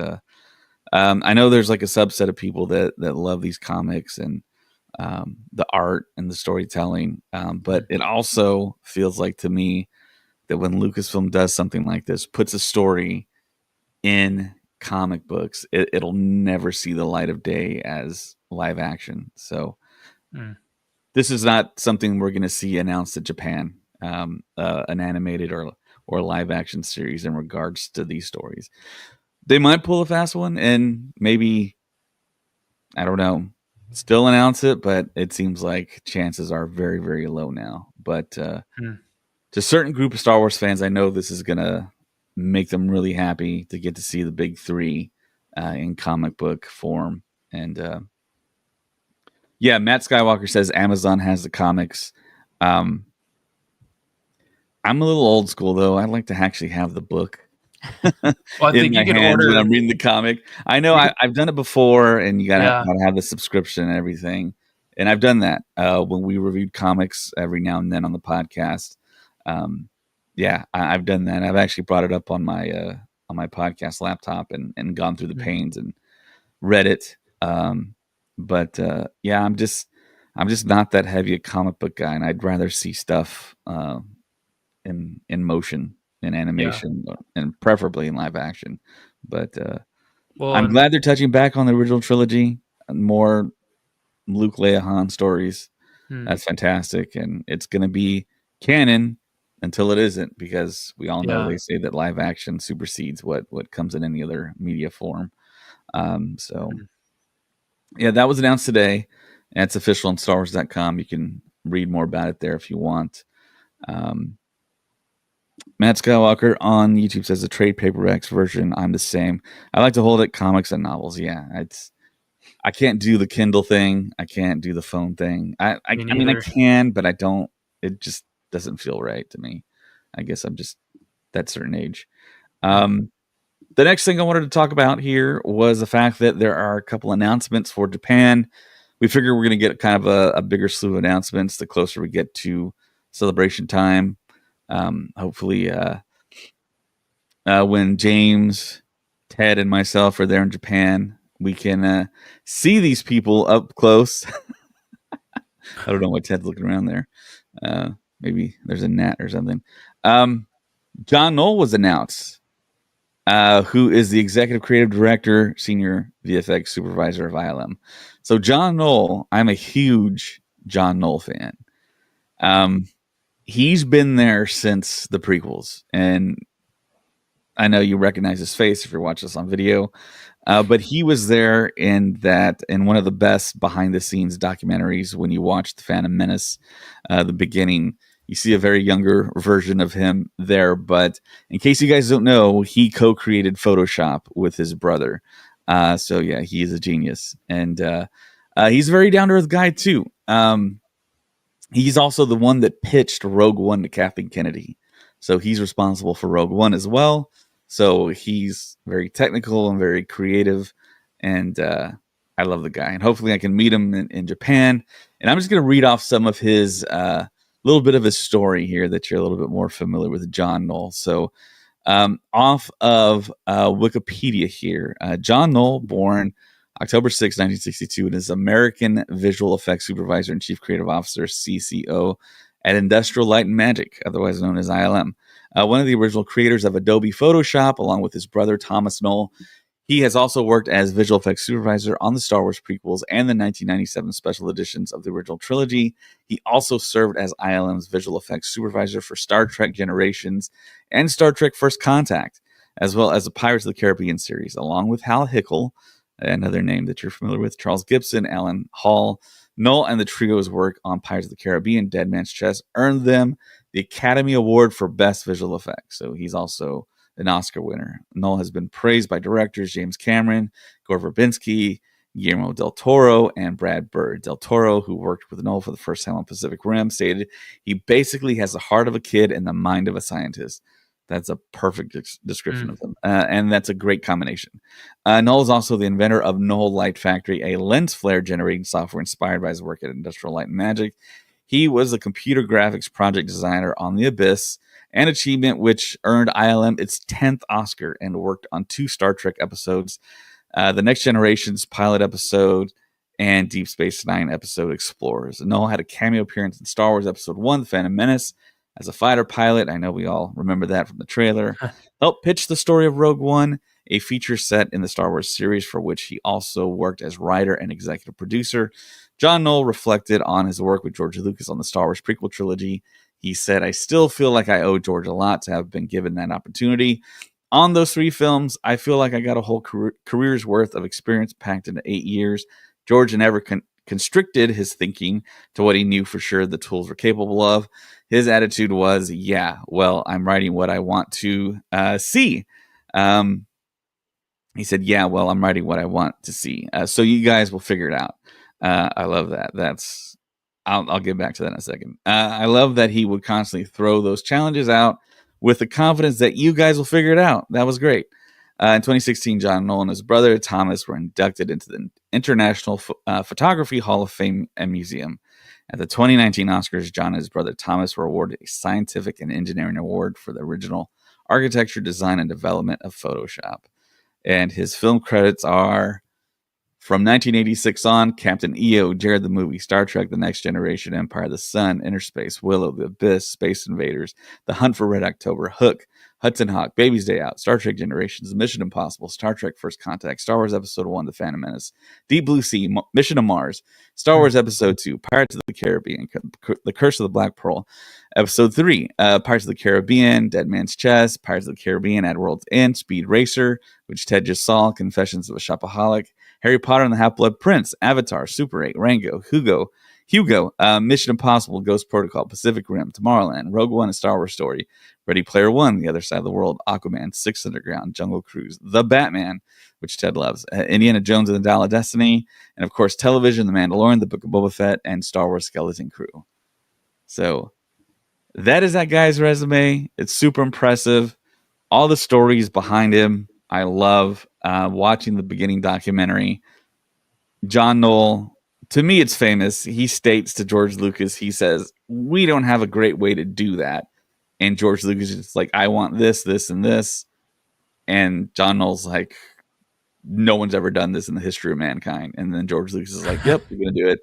I know there's like a subset of people that love these comics and the art and the storytelling. But it also feels like to me that when Lucasfilm does something like this, puts a story in comic books, it'll never see the light of day as live action. So this is not something we're going to see announced at Japan, an animated or live action series in regards to these stories. They might pull a fast one and maybe, I don't know, still announce it, but it seems like chances are very, very low now. But to a certain group of Star Wars fans, I know this is going to make them really happy to get to see the big 3 in comic book form. And Matt Skywalker says Amazon has the comics. I'm a little old school though. I'd like to actually have the book Well, I in think my you can hand when order. I'm reading the comic. I know I've done it before, and you Yeah. gotta have the subscription and everything. And I've done that when we reviewed comics every now and then on the podcast. Yeah, I've done that. I've actually brought it up on my podcast laptop and gone through the pains and read it. But yeah, I'm just not that heavy a comic book guy, and I'd rather see stuff in motion, in animation, and preferably in live action. But Well, I'm and glad they're touching back on the original trilogy and more Luke, Leia, Han stories. That's fantastic, and it's going to be canon until it isn't, because we all know Yeah. they say that live action supersedes what comes in any other media form. So yeah, that was announced today, and it's official on StarWars.com. You can read more about it there if you want. Matt Skywalker on YouTube says the trade paperbacks version. I'm the same. I like to hold it comics and novels. Yeah, I can't do the Kindle thing. I can't do the phone thing. I mean, I neither. can, but I don't. It just doesn't feel right to me. I guess I'm just that certain age. The next thing I wanted to talk about here was the fact that there are a couple announcements for Japan. We figure we're going to get kind of a bigger slew of announcements the closer we get to celebration time. Hopefully, when James, Ted, and myself are there in Japan, we can see these people up close. I don't know why Ted's looking around there. Maybe there's a gnat or something. John Knoll was announced, who is the executive creative director, senior VFX supervisor of ILM. So John Knoll, I'm a huge John Knoll fan. He's been there since the prequels, and I know you recognize his face if you're watching this on video, but he was there in one of the best behind the scenes documentaries. When you watch The Phantom Menace, the beginning, you see a very younger version of him there. But in case you guys don't know, he co-created Photoshop with his brother. So yeah, he is a genius, and he's a very down to earth guy too. He's also the one that pitched Rogue One to Kathleen Kennedy. So he's responsible for Rogue One as well. So he's very technical and very creative. And I love the guy. And hopefully I can meet him in Japan. And I'm just going to read off some of his little bit of his story here that you're a little bit more familiar with John Knoll. So off of Wikipedia here, John Knoll, born October 6, 1962, and is American Visual Effects Supervisor and Chief Creative Officer, CCO, at Industrial Light and Magic, otherwise known as ILM. One of the original creators of Adobe Photoshop, along with his brother, Thomas Knoll. He has also worked as visual effects supervisor on the Star Wars prequels and the 1997 special editions of the original trilogy. He also served as ILM's visual effects supervisor for Star Trek Generations and Star Trek First Contact, as well as the Pirates of the Caribbean series, along with Hal Hickel, another name that you're familiar with, Charles Gibson, Alan Hall. Knoll and the trio's work on Pirates of the Caribbean, Dead Man's Chest, earned them the Academy Award for Best Visual Effects. So he's also an Oscar winner. Knoll has been praised by directors James Cameron, Gore Verbinski, Guillermo del Toro, and Brad Bird. Del Toro, who worked with Knoll for the first time on Pacific Rim, stated he basically has the heart of a kid and the mind of a scientist. That's a perfect description of them. And that's a great combination. Knoll is also the inventor of Knoll Light Factory, a lens flare generating software inspired by his work at Industrial Light and Magic. He was the computer graphics project designer on The Abyss, an achievement which earned ILM its 10th Oscar, and worked on 2 Star Trek episodes, the Next Generation's pilot episode and Deep Space Nine episode Explorers. Knoll had a cameo appearance in Star Wars Episode 1, The Phantom Menace, as a fighter pilot. I know we all remember that from the trailer. Helped pitch the story of Rogue One, a feature set in the Star Wars series for which he also worked as writer and executive producer. John Knoll reflected on his work with George Lucas on the Star Wars prequel trilogy. He said, "I still feel like I owe George a lot to have been given that opportunity. On those 3 films, I feel like I got a whole career's worth of experience packed into 8 years. George never constricted his thinking to what he knew for sure the tools were capable of. His attitude was, yeah, well, I'm writing what I want to see." He said, "Yeah, well, I'm writing what I want to see. So you guys will figure it out." I love that. That's I'll get back to that in a second. I love that he would constantly throw those challenges out with the confidence that you guys will figure it out. That was great. In 2016, John Knoll and his brother Thomas were inducted into the International Photography Hall of Fame and Museum. At the 2019 Oscars, John and his brother Thomas were awarded a Scientific and Engineering Award for the original architecture, design, and development of Photoshop. And his film credits are from 1986 on: Captain EO, Jared the Movie, Star Trek The Next Generation, Empire of the Sun, Inner Space, Willow, The Abyss, Space Invaders, The Hunt for Red October, Hook, Hudson Hawk, Baby's Day Out, Star Trek Generations, Mission Impossible, Star Trek First Contact, Star Wars Episode 1, The Phantom Menace, Deep Blue Sea, Mission to Mars, Star Wars Episode 2, Pirates of the Caribbean, The Curse of the Black Pearl, Episode 3, Pirates of the Caribbean, Dead Man's Chest, Pirates of the Caribbean, At World's End, Speed Racer, which Ted just saw, Confessions of a Shopaholic, Harry Potter and the Half-Blood Prince, Avatar, Super 8, Rango, Hugo, Mission Impossible, Ghost Protocol, Pacific Rim, Tomorrowland, Rogue One, A Star Wars Story, Ready Player One, The Other Side of the World, Aquaman, Six Underground, Jungle Cruise, The Batman, which Ted loves, Indiana Jones and the Dial of Destiny, and of course Television, The Mandalorian, The Book of Boba Fett, and Star Wars Skeleton Crew. So that is that guy's resume. It's super impressive. All the stories behind him, I love. Watching the beginning documentary, John Knoll, to me, it's famous. He states to George Lucas, he says, "We don't have a great way to do that." And George Lucas is like, "I want this, this, and this." And John Knoll's like, "No one's ever done this in the history of mankind." And then George Lucas is like, "Yep, you're going to do it."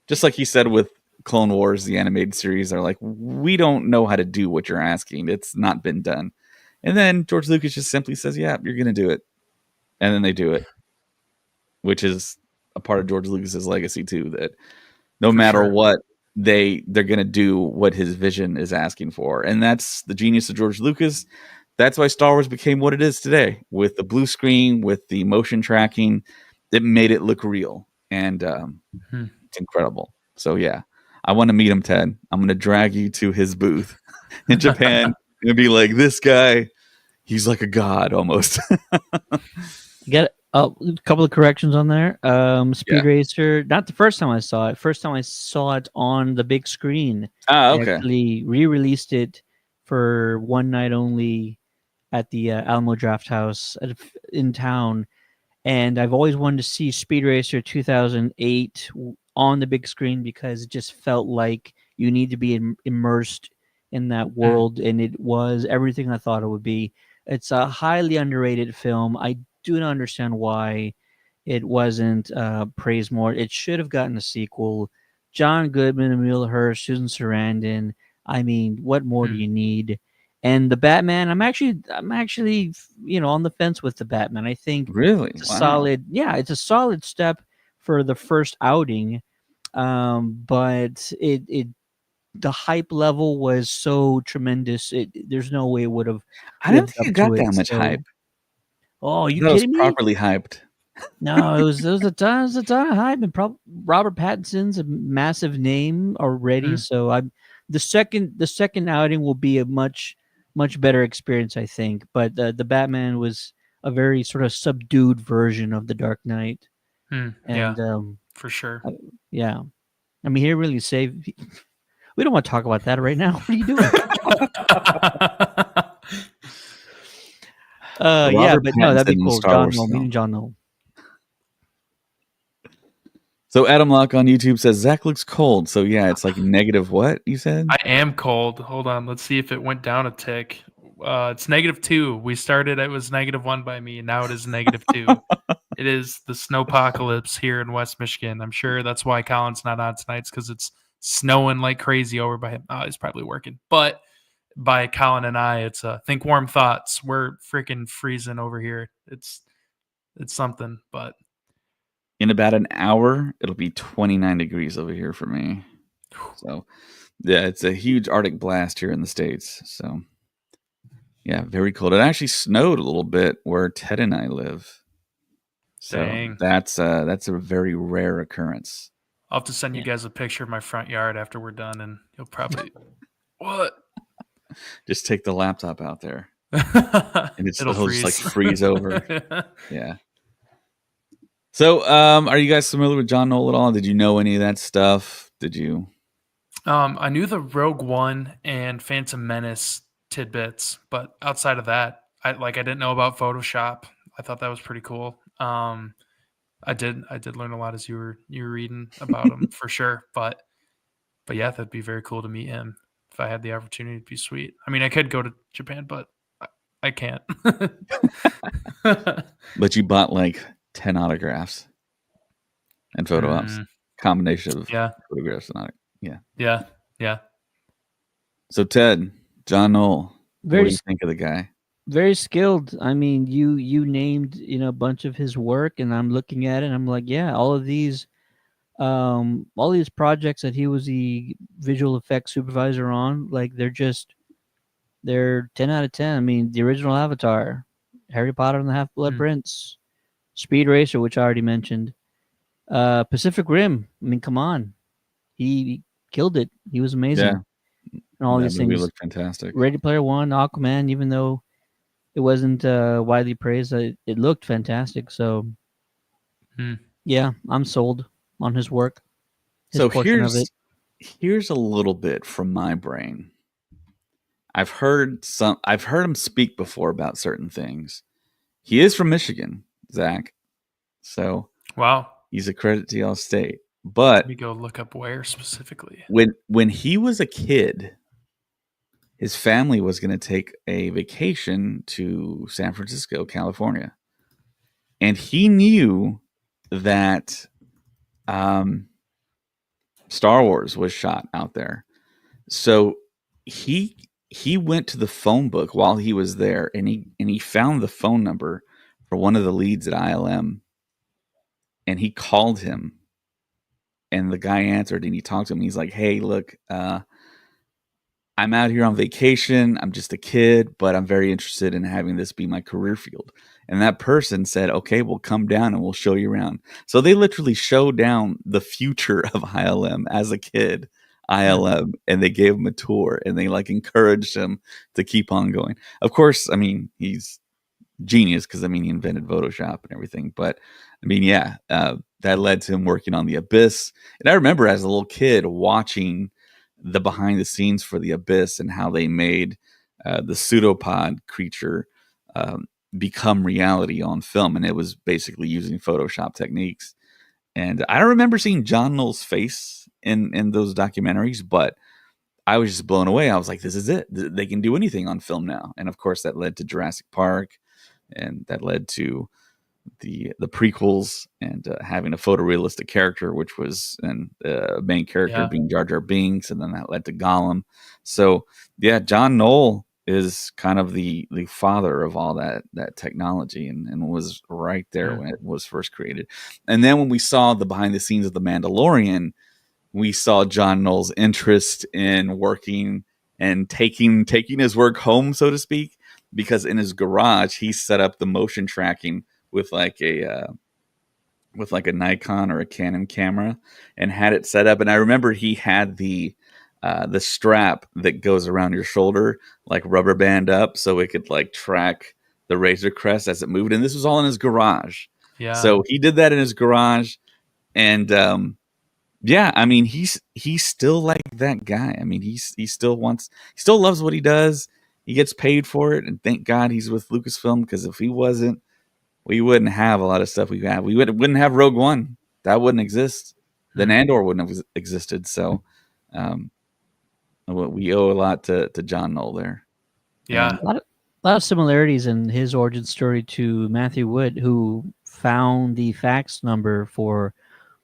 Just like he said with Clone Wars, the animated series, they're like, "We don't know how to do what you're asking. It's not been done." And then George Lucas just simply says, "Yeah, you're going to do it." And then they do it, which is a part of George Lucas's legacy too, that no matter what, they're going to do what his vision is asking for. And that's the genius of George Lucas. That's why Star Wars became what it is today, with the blue screen, with the motion tracking. It made it look real, and it's incredible. So yeah, I want to meet him, Ted. I'm going to drag you to his booth in Japan and be like, "This guy, he's like a god almost." Get a couple of corrections on there. Speed Racer, not the first time I saw it. First time I saw it on the big screen. Okay. They actually re-released it for one night only at the Alamo Draft House in town. And I've always wanted to see Speed Racer 2008 on the big screen because it just felt like you need to be immersed in that world. And it was everything I thought it would be. It's a highly underrated film. I do not understand why it wasn't praised more. It should have gotten a sequel. John Goodman, Emile Hirsch, Susan Sarandon. I mean, what more do you need? And the Batman, I'm actually, on the fence with the Batman. I think really it's a solid, it's a solid step for the first outing. But the hype level was so tremendous. There's no way it would have. I didn't think it got that much hype. Oh, you kidding me? Properly hyped. No, it was a ton of hype, and Robert Pattinson's a massive name already. So the second outing will be a much better experience, I think. But the Batman was a very sort of subdued version of the Dark Knight. For sure. Yeah, I mean, he really saved. We don't want to talk about that right now. What are you doing? But no, that'd be cool. John Knoll. So Adam Locke on YouTube says Zach looks cold. So yeah, it's like negative what you said? I am cold. Hold on, let's see if it went down a tick. It's -2. We started, it was -1 by me, and now it is -2. It is the snowpocalypse here in West Michigan. I'm sure that's why Colin's not on tonight, because it's snowing like crazy over by him. He's probably working. But by Colin and I, it's think warm thoughts. We're freaking freezing over here. It's something, but in about an hour, it'll be 29 degrees over here for me. So yeah, it's a huge Arctic blast here in the States. So yeah, very cold. It actually snowed a little bit where Ted and I live. So dang. That's a very rare occurrence. I'll have to send you guys a picture of my front yard after we're done, and you'll probably what? Just take the laptop out there, and it'll just like freeze over. Yeah. So, are you guys familiar with John Knoll at all? Did you know any of that stuff? did you? I knew the Rogue One and Phantom Menace tidbits, but outside of that, I didn't know about Photoshop. I thought that was pretty cool. I did learn a lot as you were reading about him for sure. But yeah, that'd be very cool to meet him if I had the opportunity. It'd be sweet. I mean, I could go to Japan, but I can't. But you bought like 10 autographs and photo ops, combination of photographs and autographs. Yeah. So Ted, John Knoll, what Very do you think of the guy? very skilled. I mean, you named a bunch of his work, and I'm looking at it, and I'm like, yeah, all these projects that he was the visual effects supervisor on, like they're 10 out of 10. I mean, the original Avatar, Harry Potter and the Half-Blood Prince, Speed Racer, which I already mentioned, Pacific Rim. I mean, come on, he killed it. He was amazing. Yeah. And all these things look fantastic. Ready Player One, Aquaman, even though it wasn't widely praised, it looked fantastic. So, yeah, I'm sold on his work. So here's a little bit from my brain. I've heard him speak before about certain things. He is from Michigan, Zach. So wow, he's a credit to y'all state. But let me go look up where specifically. When he was a kid, his family was going to take a vacation to San Francisco, California. And he knew that Star Wars was shot out there. So he went to the phone book while he was there, and he found the phone number for one of the leads at ILM, and he called him, and the guy answered, and he talked to him. He's like, "Hey, look, I'm out here on vacation. I'm just a kid, but I'm very interested in having this be my career field." And that person said, "Okay, we'll come down and we'll show you around." So they literally showed down the future of ILM as a kid, ILM, and they gave him a tour, and they like encouraged him to keep on going. Of course, I mean, he's genius because I mean, he invented Photoshop and everything. But I mean, yeah, that led to him working on The Abyss. And I remember as a little kid watching the behind the scenes for The Abyss and how they made the pseudopod creature become reality on film, and it was basically using Photoshop techniques. And I don't remember seeing John Knoll's face in those documentaries, but I was just blown away. I was like, this is it. They can do anything on film now. And of course that led to Jurassic Park, and that led to the prequels, and having a photorealistic character, which was the main character being Jar Jar Binks, and then that led to Gollum. So yeah, John Knoll is kind of the father of all that technology, and was right there when it was first created. And then when we saw the behind the scenes of The Mandalorian, we saw John Knoll's interest in working and taking his work home, so to speak, because in his garage he set up the motion tracking with like a Nikon or a Canon camera, and had it set up. And I remember he had the strap that goes around your shoulder, like rubber band up, so it could like track the Razor Crest as it moved. And this was all in his garage. Yeah. So he did that in his garage, and yeah, I mean, he's still like that guy. I mean, he still loves what he does. He gets paid for it, and thank God he's with Lucasfilm, because if he wasn't, we wouldn't have a lot of stuff we have. We wouldn't have Rogue One. That wouldn't exist. Then Andor wouldn't have existed. So we owe a lot to John Knoll there. Yeah. A lot of similarities in his origin story to Matthew Wood, who found the fax number for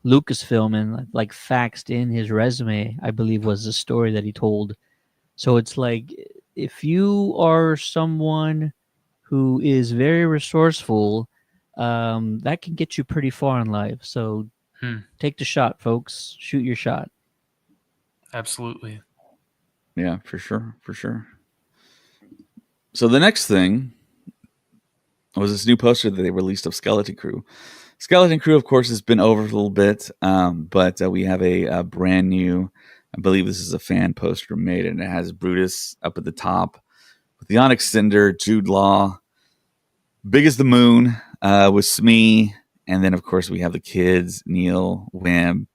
Lucasfilm and like faxed in his resume, I believe was the story that he told. So it's like, if you are someone who is very resourceful, that can get you pretty far in life. So take the shot, folks. Shoot your shot. Absolutely. Yeah, for sure. So the next thing was this new poster that they released of Skeleton Crew. Skeleton Crew, of course, has been over a little bit, but we have a brand new, I believe this is a fan poster made, and it has Brutus up at the top with the Onyx Cinder, Jude Law, big as the moon, with Smee, and then, of course, we have the kids, Neil, Wham,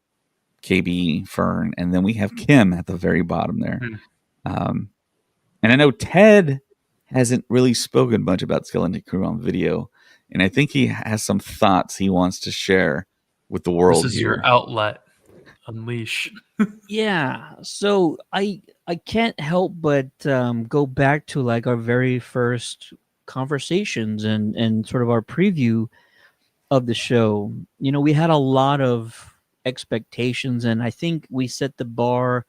KB, Fern, and then we have Kim at the very bottom there. Hmm. And I know Ted hasn't really spoken much about Skeleton Crew on video, and I think he has some thoughts he wants to share with the world This is here. your outlet. Unleash. Yeah. So I can't help but go back to like our very first conversations and sort of our preview of the show. You know, we had a lot of expectations, and I think we set the bar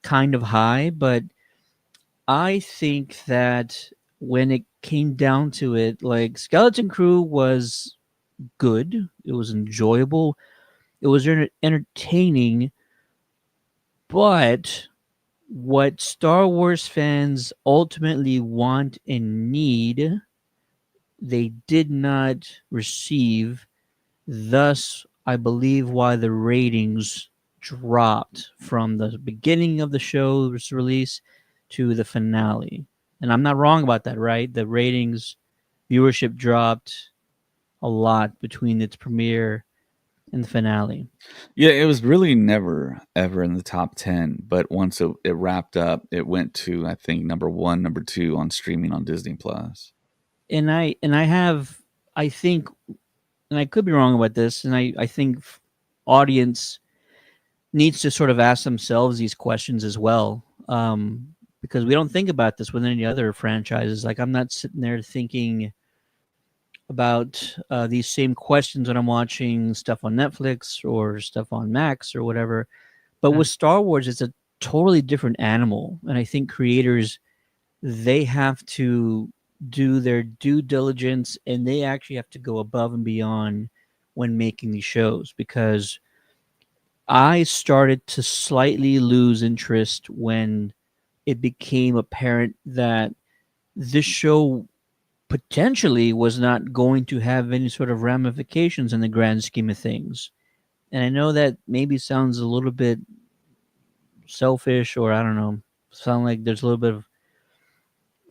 kind of high, but I think that when it came down to it, like Skeleton Crew was good. It was enjoyable. It was entertaining, but what Star Wars fans ultimately want and need, they did not receive. Thus, I believe why the ratings dropped from the beginning of the show's release to the finale. And I'm not wrong about that, right? The ratings, viewership dropped a lot between its premiere and the finale. Yeah, it was really never ever in the top 10, but once it wrapped up, it went to, I think, number 1, number 2 on streaming on Disney Plus. And I think, and I could be wrong about this, and I think audience needs to sort of ask themselves these questions as well, because we don't think about this with any other franchises. Like, I'm not sitting there thinking about these same questions when I'm watching stuff on Netflix or stuff on Max or whatever. But with Star Wars, it's a totally different animal, and I think creators, they have to do their due diligence, and they actually have to go above and beyond when making these shows, because I started to slightly lose interest when it became apparent that this show potentially was not going to have any sort of ramifications in the grand scheme of things. And I know that maybe sounds a little bit selfish, or I don't know, sound like there's a little bit of,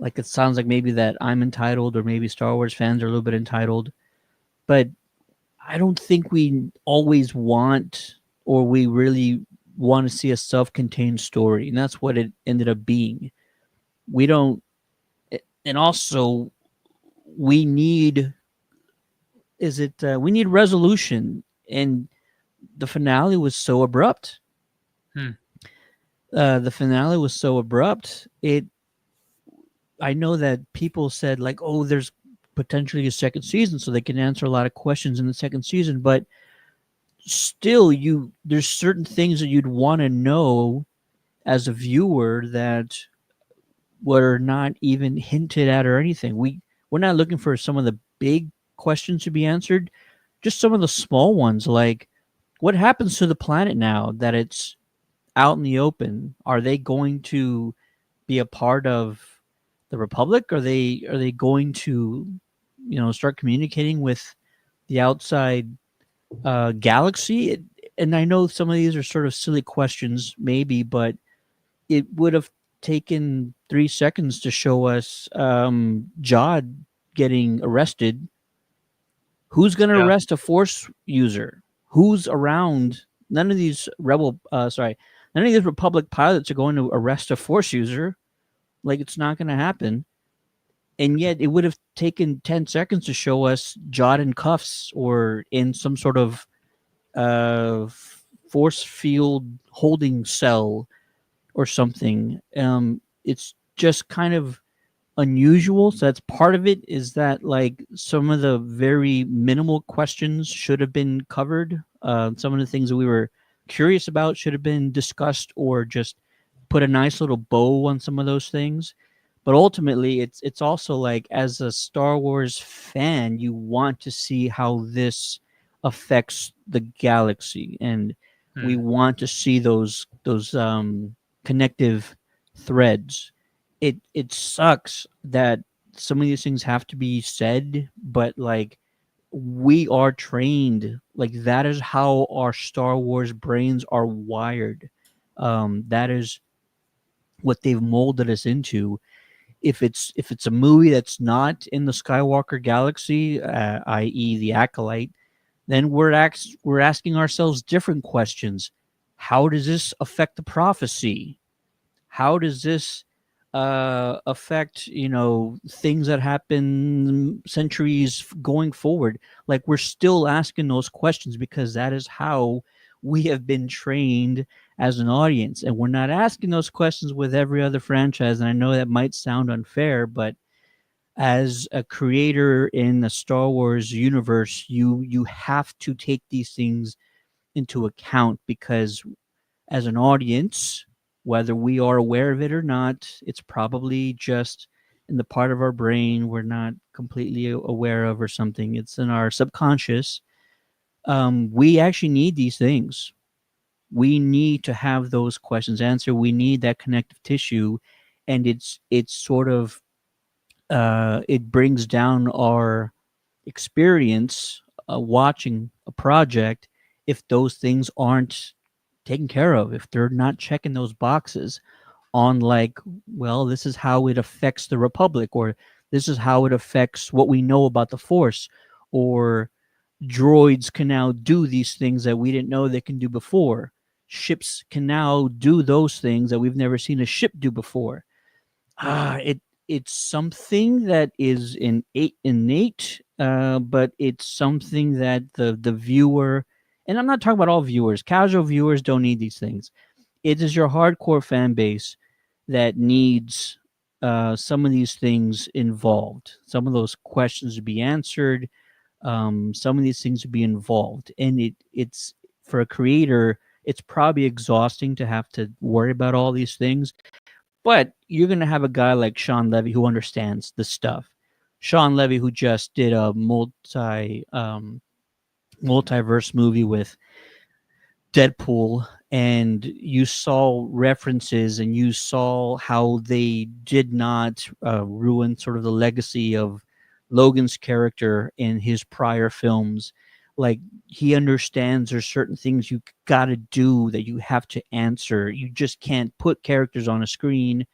like, it sounds like maybe that I'm entitled, or maybe Star Wars fans are a little bit entitled. But I don't think we always want, or we really want to see a self-contained story, and that's what it ended up being. We don't, and also we need, we need resolution, and the finale was so abrupt. The finale was so abrupt. I know that people said, like, oh, there's potentially a second season, so they can answer a lot of questions in the second season, but still, there's certain things that you'd want to know as a viewer that were not even hinted at or anything. We're not looking for some of the big questions to be answered, just some of the small ones, like what happens to the planet now that it's out in the open? Are they going to be a part of the Republic? Are they going to, start communicating with the outside galaxy? And I know some of these are sort of silly questions, maybe, but it would have taken 3 seconds to show us Jod getting arrested. Who's going to arrest a Force user? Who's around? None of these none of these Republic pilots are going to arrest a Force user. Like, it's not going to happen. And yet it would have taken 10 seconds to show us Jod in cuffs or in some sort of force field holding cell or something. It's just kind of unusual. So that's part of it, is that, like, some of the very minimal questions should have been covered. Some of the things that we were curious about should have been discussed, or just put a nice little bow on some of those things. But ultimately, it's also like, as a Star Wars fan, you want to see how this affects the galaxy, and we want to see those connective threads. It sucks that some of these things have to be said, but, like, we are trained, like, that is how our Star Wars brains are wired. That is what they've molded us into. If it's a movie that's not in the Skywalker galaxy, i.e. the Acolyte, then we're asking ourselves different questions. how does this affect the prophecy? How does this affect, things that happen centuries going forward? Like, we're still asking those questions because that is how we have been trained as an audience, and we're not asking those questions with every other franchise. And I know that might sound unfair, but as a creator in the Star Wars universe, you have to take these things into account, because as an audience, whether we are aware of it or not, it's probably just in the part of our brain we're not completely aware of or something. It's in our subconscious. We actually need these things. We need to have those questions answered. We need that connective tissue, and it's sort of it brings down our experience watching a project if those things aren't taken care of, if they're not checking those boxes on, like, well, this is how it affects the Republic, or this is how it affects what we know about the Force, or droids can now do these things that we didn't know they can do before. Ships can now do those things that we've never seen a ship do before. It's something that is innate, but it's something that the viewer, and I'm not talking about all viewers, casual viewers don't need these things. It is your hardcore fan base that needs some of these things involved, some of those questions to be answered, some of these things to be involved. And it's for a creator, it's probably exhausting to have to worry about all these things. But you're going to have a guy like Sean Levy who understands the stuff. Sean Levy, who just did a multiverse movie with Deadpool, and you saw references and you saw how they did not ruin sort of the legacy of Logan's character in his prior films. Like, he understands there's certain things you got to do, that you have to answer. You just can't put characters on a screen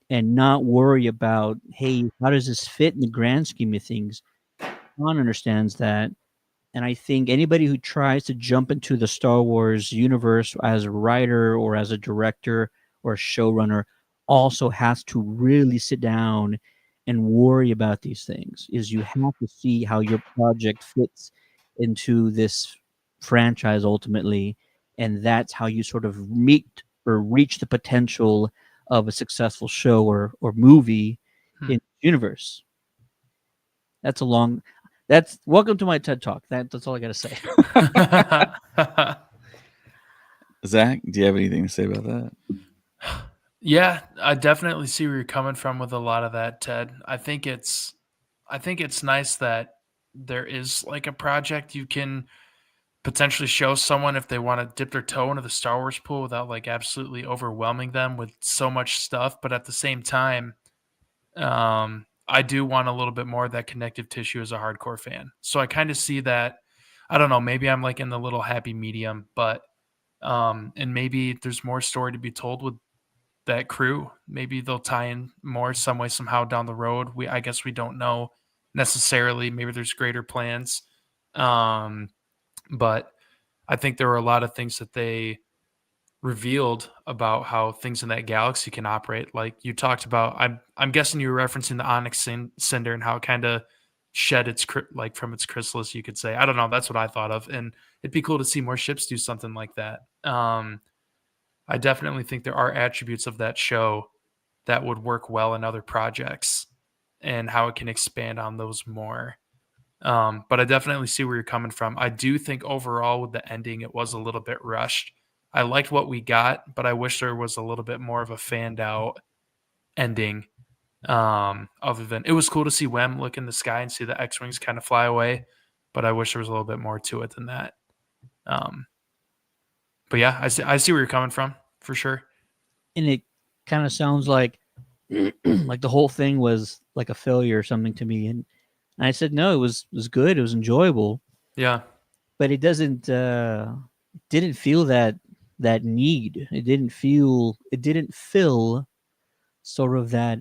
and not worry about, hey, how does this fit in the grand scheme of things? Sean understands that. And I think anybody who tries to jump into the Star Wars universe as a writer or as a director or a showrunner also has to really sit down and worry about these things. Is you have to see how your project fits into this franchise ultimately, and that's how you sort of meet or reach the potential of a successful show or movie in the universe. That's a long. That's welcome to my TED Talk. That's all I got to say. Zach, do you have anything to say about that? Yeah, I definitely see where you're coming from with a lot of that, Ted. I think it's nice that there is like a project you can potentially show someone if they want to dip their toe into the Star Wars pool without like absolutely overwhelming them with so much stuff. But at the same time, I do want a little bit more of that connective tissue as a hardcore fan. So I kind of see that. I don't know. Maybe I'm like in the little happy medium, but and maybe there's more story to be told with that crew. Maybe they'll tie in more some way somehow down the road. I guess we don't know necessarily. Maybe there's greater plans. But I think there were a lot of things that they revealed about how things in that galaxy can operate. Like you talked about, I'm guessing you were referencing the Onyx Cinder and how it kind of shed its like from its chrysalis, you could say. I don't know. That's what I thought of, and it'd be cool to see more ships do something like that. I definitely think there are attributes of that show that would work well in other projects, and how it can expand on those more. But I definitely see where you're coming from. I do think overall with the ending, it was a little bit rushed. I liked what we got, but I wish there was a little bit more of a fanned out ending. Other than it was cool to see Wem look in the sky and see the X-Wings kind of fly away, but I wish there was a little bit more to it than that. But yeah, I see where you're coming from for sure. And it kind of sounds like like the whole thing was like a failure or something to me. And I said, no, it was good. It was enjoyable. Yeah. But it didn't feel that need. It didn't fill sort of that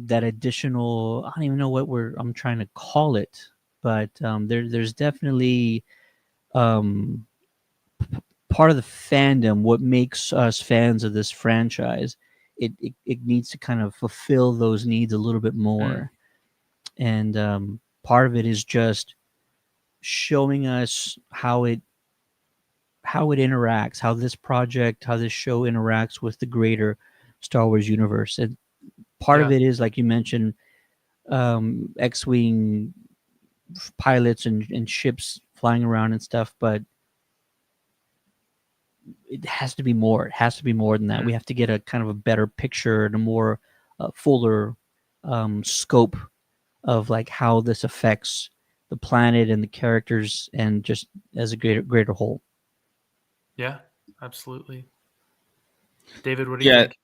that additional, I don't even know what I'm trying to call it, but there's definitely part of the fandom, what makes us fans of this franchise. It needs to kind of fulfill those needs a little bit more. And part of it is just showing us how it interacts, how this show interacts with the greater Star Wars universe. And part of it is, like you mentioned, X-wing pilots and ships flying around and stuff, but it has to be more. It has to be more than that. We have to get a kind of a better picture and a more fuller scope of like how this affects the planet and the characters and just as a greater whole. Yeah, absolutely. David, what do you think?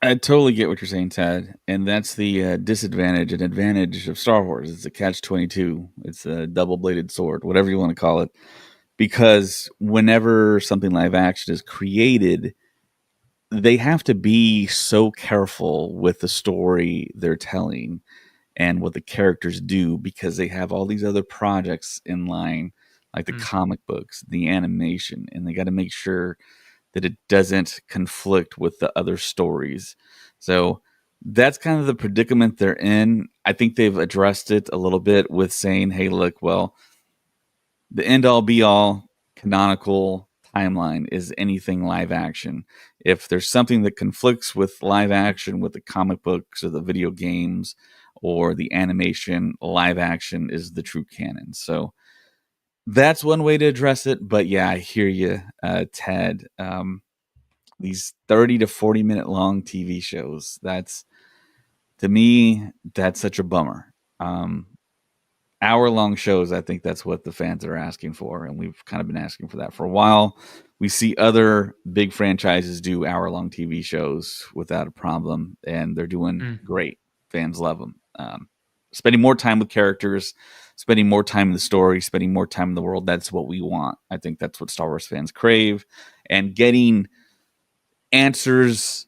I totally get what you're saying, Ted, and that's the disadvantage and advantage of Star Wars. It's a catch-22. It's a double-bladed sword, whatever you want to call it, because whenever something live action is created, they have to be so careful with the story they're telling and what the characters do, because they have all these other projects in line, like the comic books, the animation, and they got to make sure that it doesn't conflict with the other stories. So that's kind of the predicament they're in. I think they've addressed it a little bit with saying, hey, look, well, the end all be all canonical timeline is anything live action. If there's something that conflicts with live action, with the comic books or the video games or the animation, live action is the true canon. So that's one way to address it. But yeah, I hear you, Ted. These 30 to 40 minute long TV shows, to me, that's such a bummer. Hour-long shows, I think that's what the fans are asking for, and we've kind of been asking for that for a while. We see other big franchises do hour-long TV shows without a problem, and they're doing great. Fans love them. Spending more time with characters, spending more time in the story, spending more time in the world, that's what we want. I think that's what Star Wars fans crave. And getting answers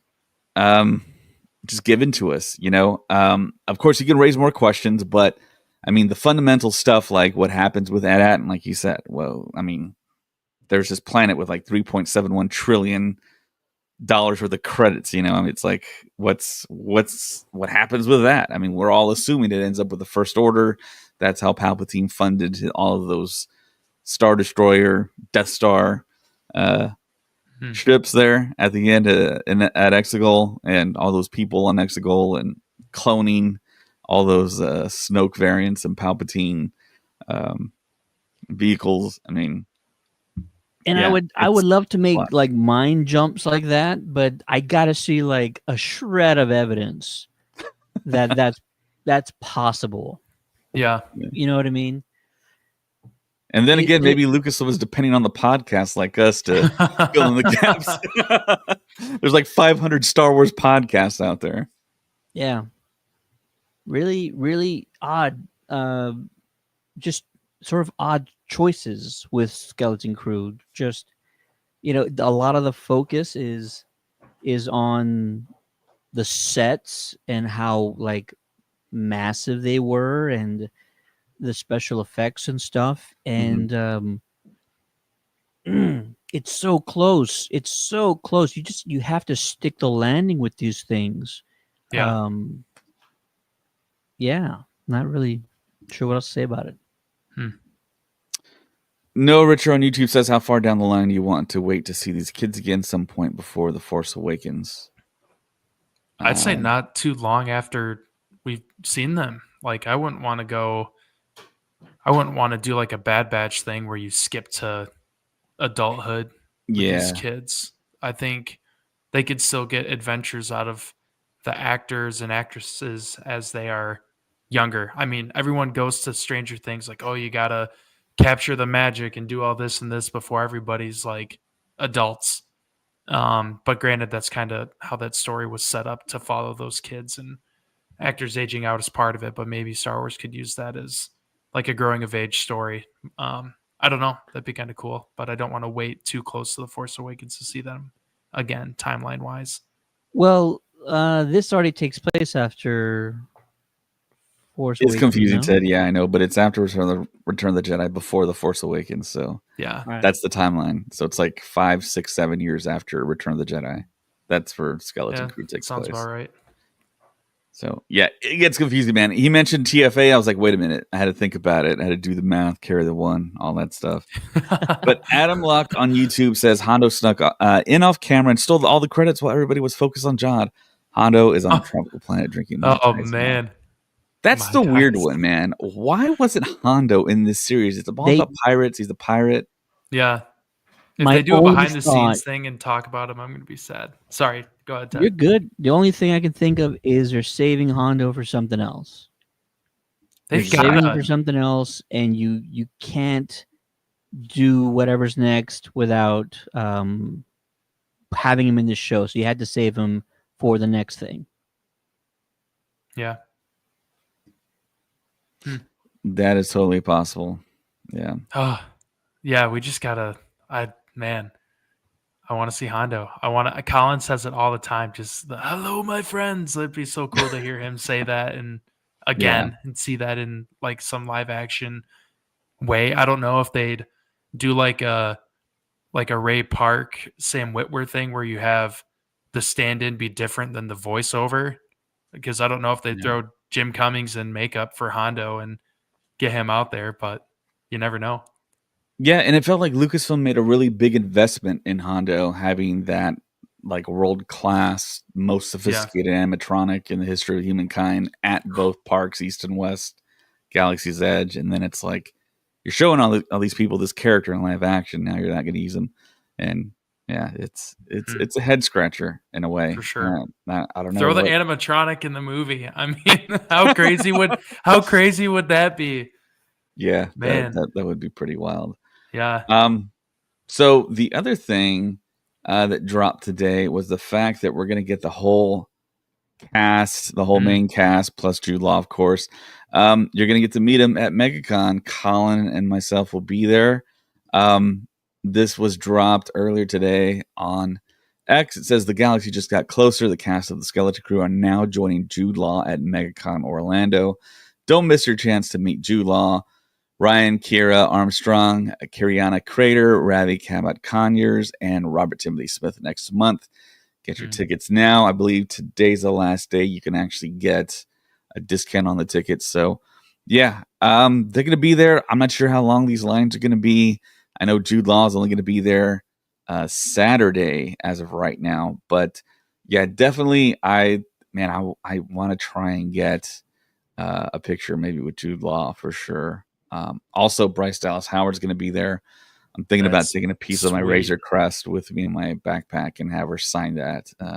just given to us, Of course, you can raise more questions, but I mean, the fundamental stuff, like what happens with AT-AT, and like you said, well, I mean, there's this planet with like $3.71 trillion worth of credits, I mean, it's like, what happens with that? I mean, we're all assuming it ends up with the First Order. That's how Palpatine funded all of those Star Destroyer, Death Star ships there at the end at Exegol, and all those people on Exegol, and cloning all those Snoke variants and Palpatine vehicles. I mean, and yeah, I would love to make like mind jumps like that, but I gotta see like a shred of evidence that's possible. Yeah, you know what I mean. And then again, maybe Lucas was depending on the podcast like us to fill in the gaps. There's like 500 Star Wars podcasts out there. Yeah. Really, really odd, just sort of odd choices with Skeleton Crew. Just, a lot of the focus is on the sets and how like massive they were and the special effects and stuff. And it's so close. It's so close. You have to stick the landing with these things. Yeah. Yeah, not really sure what else to say about it. No, Richard on YouTube says, how far down the line do you want to wait to see these kids again some point before The Force Awakens? I'd say not too long after we've seen them. Like, I wouldn't want to do like a Bad Batch thing where you skip to adulthood with these kids. I think they could still get adventures out of the actors and actresses as they are younger. I mean, everyone goes to Stranger Things like, oh, you gotta capture the magic and do all this and this before everybody's like adults. But granted, that's kind of how that story was set up, to follow those kids, and actors aging out is part of it. But maybe Star Wars could use that as like a growing of age story. I don't know. That'd be kind of cool, but I don't want to wait too close to The Force Awakens to see them again, timeline wise. Well, this already takes place after Force It's Awakens, confusing, no? Ted. Yeah, I know, but it's after Return of the Jedi, before the Force Awakens. So Yeah. Right. that's the timeline. So it's like 5, 6, 7 years after Return of the Jedi. That's where Skeleton Yeah. Crew takes Sounds place. about right. So yeah, it gets confusing, man. He mentioned TFA. I was like, wait a minute. I had to think about it. I had to do the math, carry the one, all that stuff. But Adam Luck on YouTube says Hondo snuck in off camera and stole all the credits while everybody was focused on Jod. Hondo is on a tropical planet drinking. Mai Oh Tais now. man. That's Mai the weird Tais. one, man. Why wasn't Hondo in this series? It's all about pirates. He's the pirate. Yeah. If My they do a only behind the scenes thought- thing and talk about him, I'm gonna be sad. Sorry. Go ahead, Ted. You're good. The only thing I can think of is they're saving Hondo for something else. They've You're saving him got for something else, and you can't do whatever's next without having him in the show. So you had to save him for the next thing. Yeah. That is totally possible. Yeah. Oh, yeah. We just gotta. I want to see Hondo. Colin says it all the time. Just the hello, my friends. It'd be so cool to hear him say that and again and see that in like some live action way. I don't know if they'd do like a Ray Park, Sam Witwer thing where you have the stand-in be different than the voiceover, because I don't know if they'd throw Jim Cummings in makeup for Hondo and get him out there, but you never know. Yeah, and it felt like Lucasfilm made a really big investment in Hondo, having that like world-class, most sophisticated animatronic in the history of humankind at both parks, East and West, Galaxy's Edge, and then it's like you're showing all these people this character in live action. Now you're not going to use them, and yeah, it's a head scratcher in a way. For sure. I don't know. Throw the animatronic in the movie. I mean, how crazy would that be? Yeah, Man. that would be pretty wild. Yeah. So the other thing that dropped today was the fact that we're going to get the whole cast, the whole main cast, plus Jude Law, of course. You're going to get to meet him at MegaCon. Colin and myself will be there. This was dropped earlier today on X. It says the galaxy just got closer. The cast of the Skeleton Crew are now joining Jude Law at MegaCon Orlando. Don't miss your chance to meet Jude Law, Ryan Kira Armstrong, Kariana Crater, Ravi Kabat Conyers, and Robert Timothy Smith next month. Get your tickets now. I believe today's the last day you can actually get a discount on the tickets. So, yeah, they're going to be there. I'm not sure how long these lines are going to be. I know Jude Law is only going to be there Saturday as of right now. But, yeah, definitely, I want to try and get a picture maybe with Jude Law for sure. Also, Bryce Dallas Howard's going to be there. I'm thinking about taking a piece of my Razor Crest with me in my backpack and have her sign that. So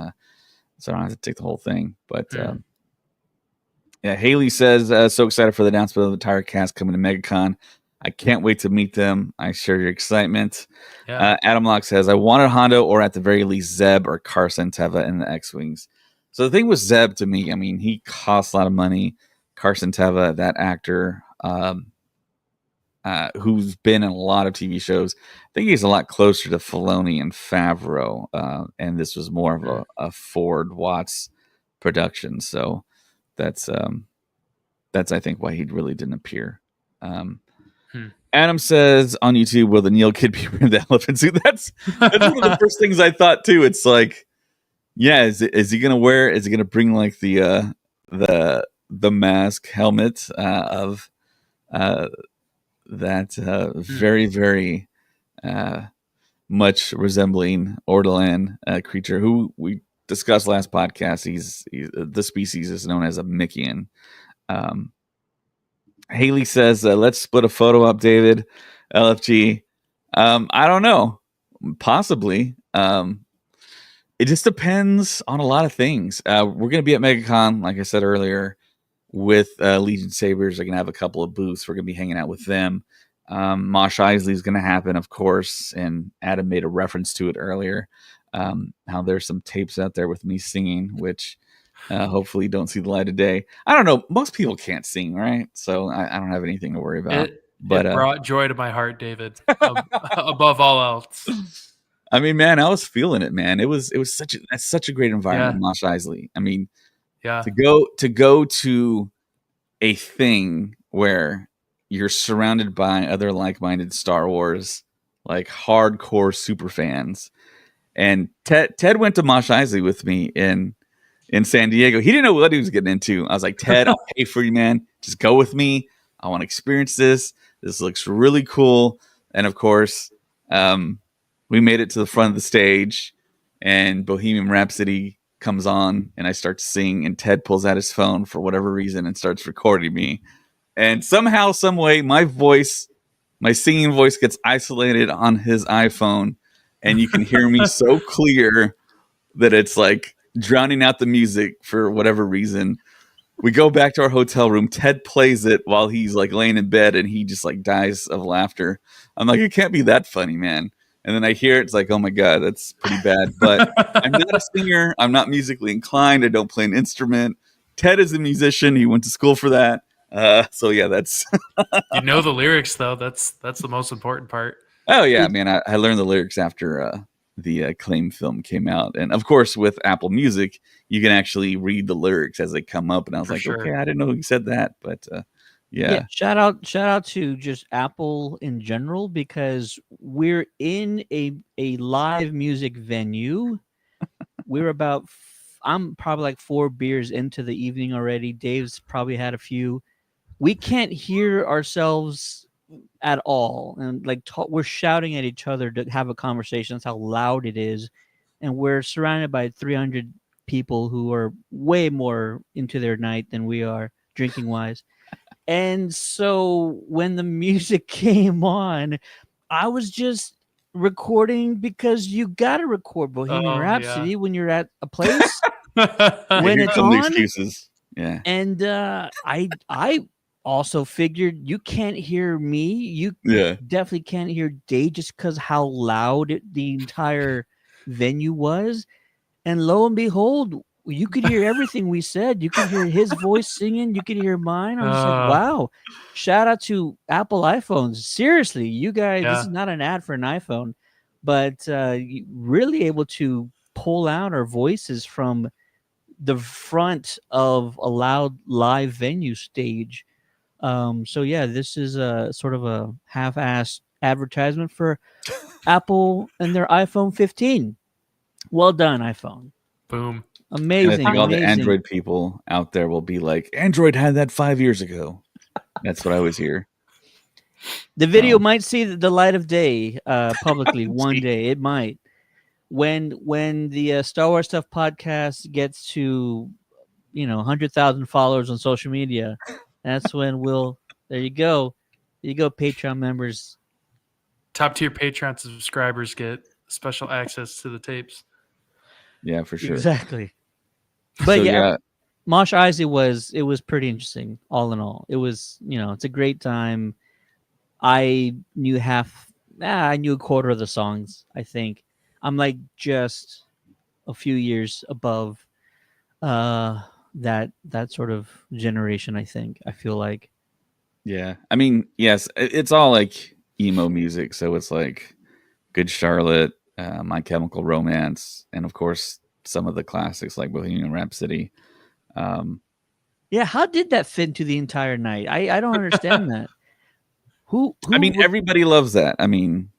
I don't have to take the whole thing. But yeah, Haley says, so excited for the announcement of the entire cast coming to MegaCon. I can't wait to meet them. I share your excitement. Yeah. Adam Locke says, I wanted Hondo or at the very least Zeb or Carson Teva in the X-Wings. So the thing with Zeb to me, I mean, he costs a lot of money. Carson Teva, that actor, who's been in a lot of TV shows. I think he's a lot closer to Filoni and Favreau, and this was more of a Ford Watts production. So that's I think why he really didn't appear. Adam says on YouTube, will the Neil Kid be wearing the elephant suit? That's one of the first things I thought too. It's like, yeah, is he gonna wear? Is he gonna bring like the mask helmet of that very, very much resembling Ortolan creature who we discussed last podcast. He's the species is known as a Mickean. Haley says, let's split a photo up, David. LFG. I don't know. Possibly. It just depends on a lot of things. We're going to be at MegaCon, like I said earlier, with Legion Sabers. They're going to have a couple of booths. We're going to be hanging out with them. Mosh Isley is going to happen, of course, and Adam made a reference to it earlier. How there's some tapes out there with me singing, which hopefully don't see the light of day. I don't know. Most people can't sing, right? So I don't have anything to worry about. It brought joy to my heart, David, above all else. I mean, man, I was feeling it, man. It was such a great environment, Mosh Isley. I mean, yeah, to go to a thing where you're surrounded by other like-minded Star Wars, like hardcore super fans. And Ted went to Mosh Isley with me in San Diego. He didn't know what he was getting into. I was like, Ted, I'll pay for you, man. Just go with me. I want to experience this. This looks really cool. And of course, we made it to the front of the stage, and Bohemian Rhapsody comes on, and I start to sing, and Ted pulls out his phone for whatever reason and starts recording me. And somehow, some way, my singing voice gets isolated on his iPhone, and you can hear me so clear that it's like drowning out the music for whatever reason. We go back to our hotel room. Ted plays it while he's like laying in bed, and he just like dies of laughter. I'm like, it can't be that funny, man. And then I hear it, it's like, oh my God, that's pretty bad. But I'm not a singer. I'm not musically inclined. I don't play an instrument. Ted is a musician. He went to school for that. So yeah, that's You know the lyrics though. That's the most important part. Oh yeah, man. I learned the lyrics after the Acclaim film came out, and of course with Apple Music, you can actually read the lyrics as they come up. And I was For like, sure. okay, I didn't know he said that, but yeah. Shout out to just Apple in general, because we're in a live music venue. We're about I'm probably like 4 beers into the evening already. Dave's probably had a few. We can't hear ourselves at all, and like we're shouting at each other to have a conversation. That's how loud it is, and we're surrounded by 300 people who are way more into their night than we are drinking wise. And so when the music came on, I was just recording, because you got to record Bohemian Oh, Rhapsody yeah. when you're at a place. Yeah, When here it's come the on? excuses. Yeah. And I also figured you can't hear me. You Yeah. definitely can't hear Dave, just because how loud the entire venue was. And lo and behold, you could hear everything we said. You could hear his voice singing. You could hear mine. I was just like, wow. Shout out to Apple iPhones. Seriously, you guys, this Yeah. is not an ad for an iPhone, but really able to pull out our voices from the front of a loud live venue stage. So yeah, this is a sort of a half-assed advertisement for Apple and their iPhone 15. Well done, iPhone. Boom. And I Amazing, think all the amazing. Android people out there will be like, Android had that 5 years ago. That's what I always hear. The video Oh. might see the light of day publicly one day. It might. When the Star Wars Stuff podcast gets to 100,000 followers on social media, that's when we'll. There you go. There you go, Patreon members. Top tier Patreon subscribers get special access to the tapes. Yeah, for sure. Exactly. But So, yeah, Mosh Isley was pretty interesting. All in all, it was it's a great time. I knew I knew a quarter of the songs. I think I'm like just a few years above that sort of generation. I feel like. yeah. I mean, yes, it's all like emo music. So it's like Good Charlotte, My Chemical Romance, and of course some of the classics like Bohemian Rhapsody. Yeah, how did that fit into the entire night? I don't understand that. Who I mean, everybody loves that. I mean,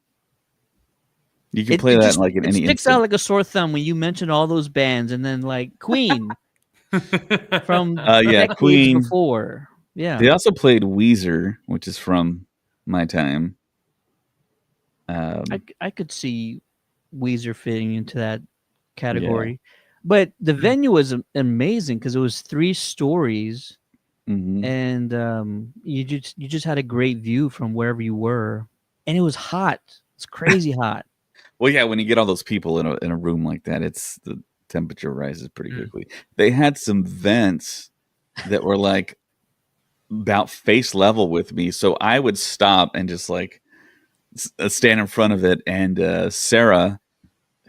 you can play that just, like in any sticks instant. out like a sore thumb when you mention all those bands, and then like Queen from yeah, decades Queen. before. Yeah, They also played Weezer, which is from my time. I could see Weezer fitting into that category, but the venue was amazing because it was 3 stories. Mhm. And you just had a great view from wherever you were, and it was hot. It's crazy hot. Well, yeah, when you get all those people in a room like that, the temperature rises pretty quickly. They had some vents that were like about face level with me, so I would stop and just like stand in front of it. And Sarah,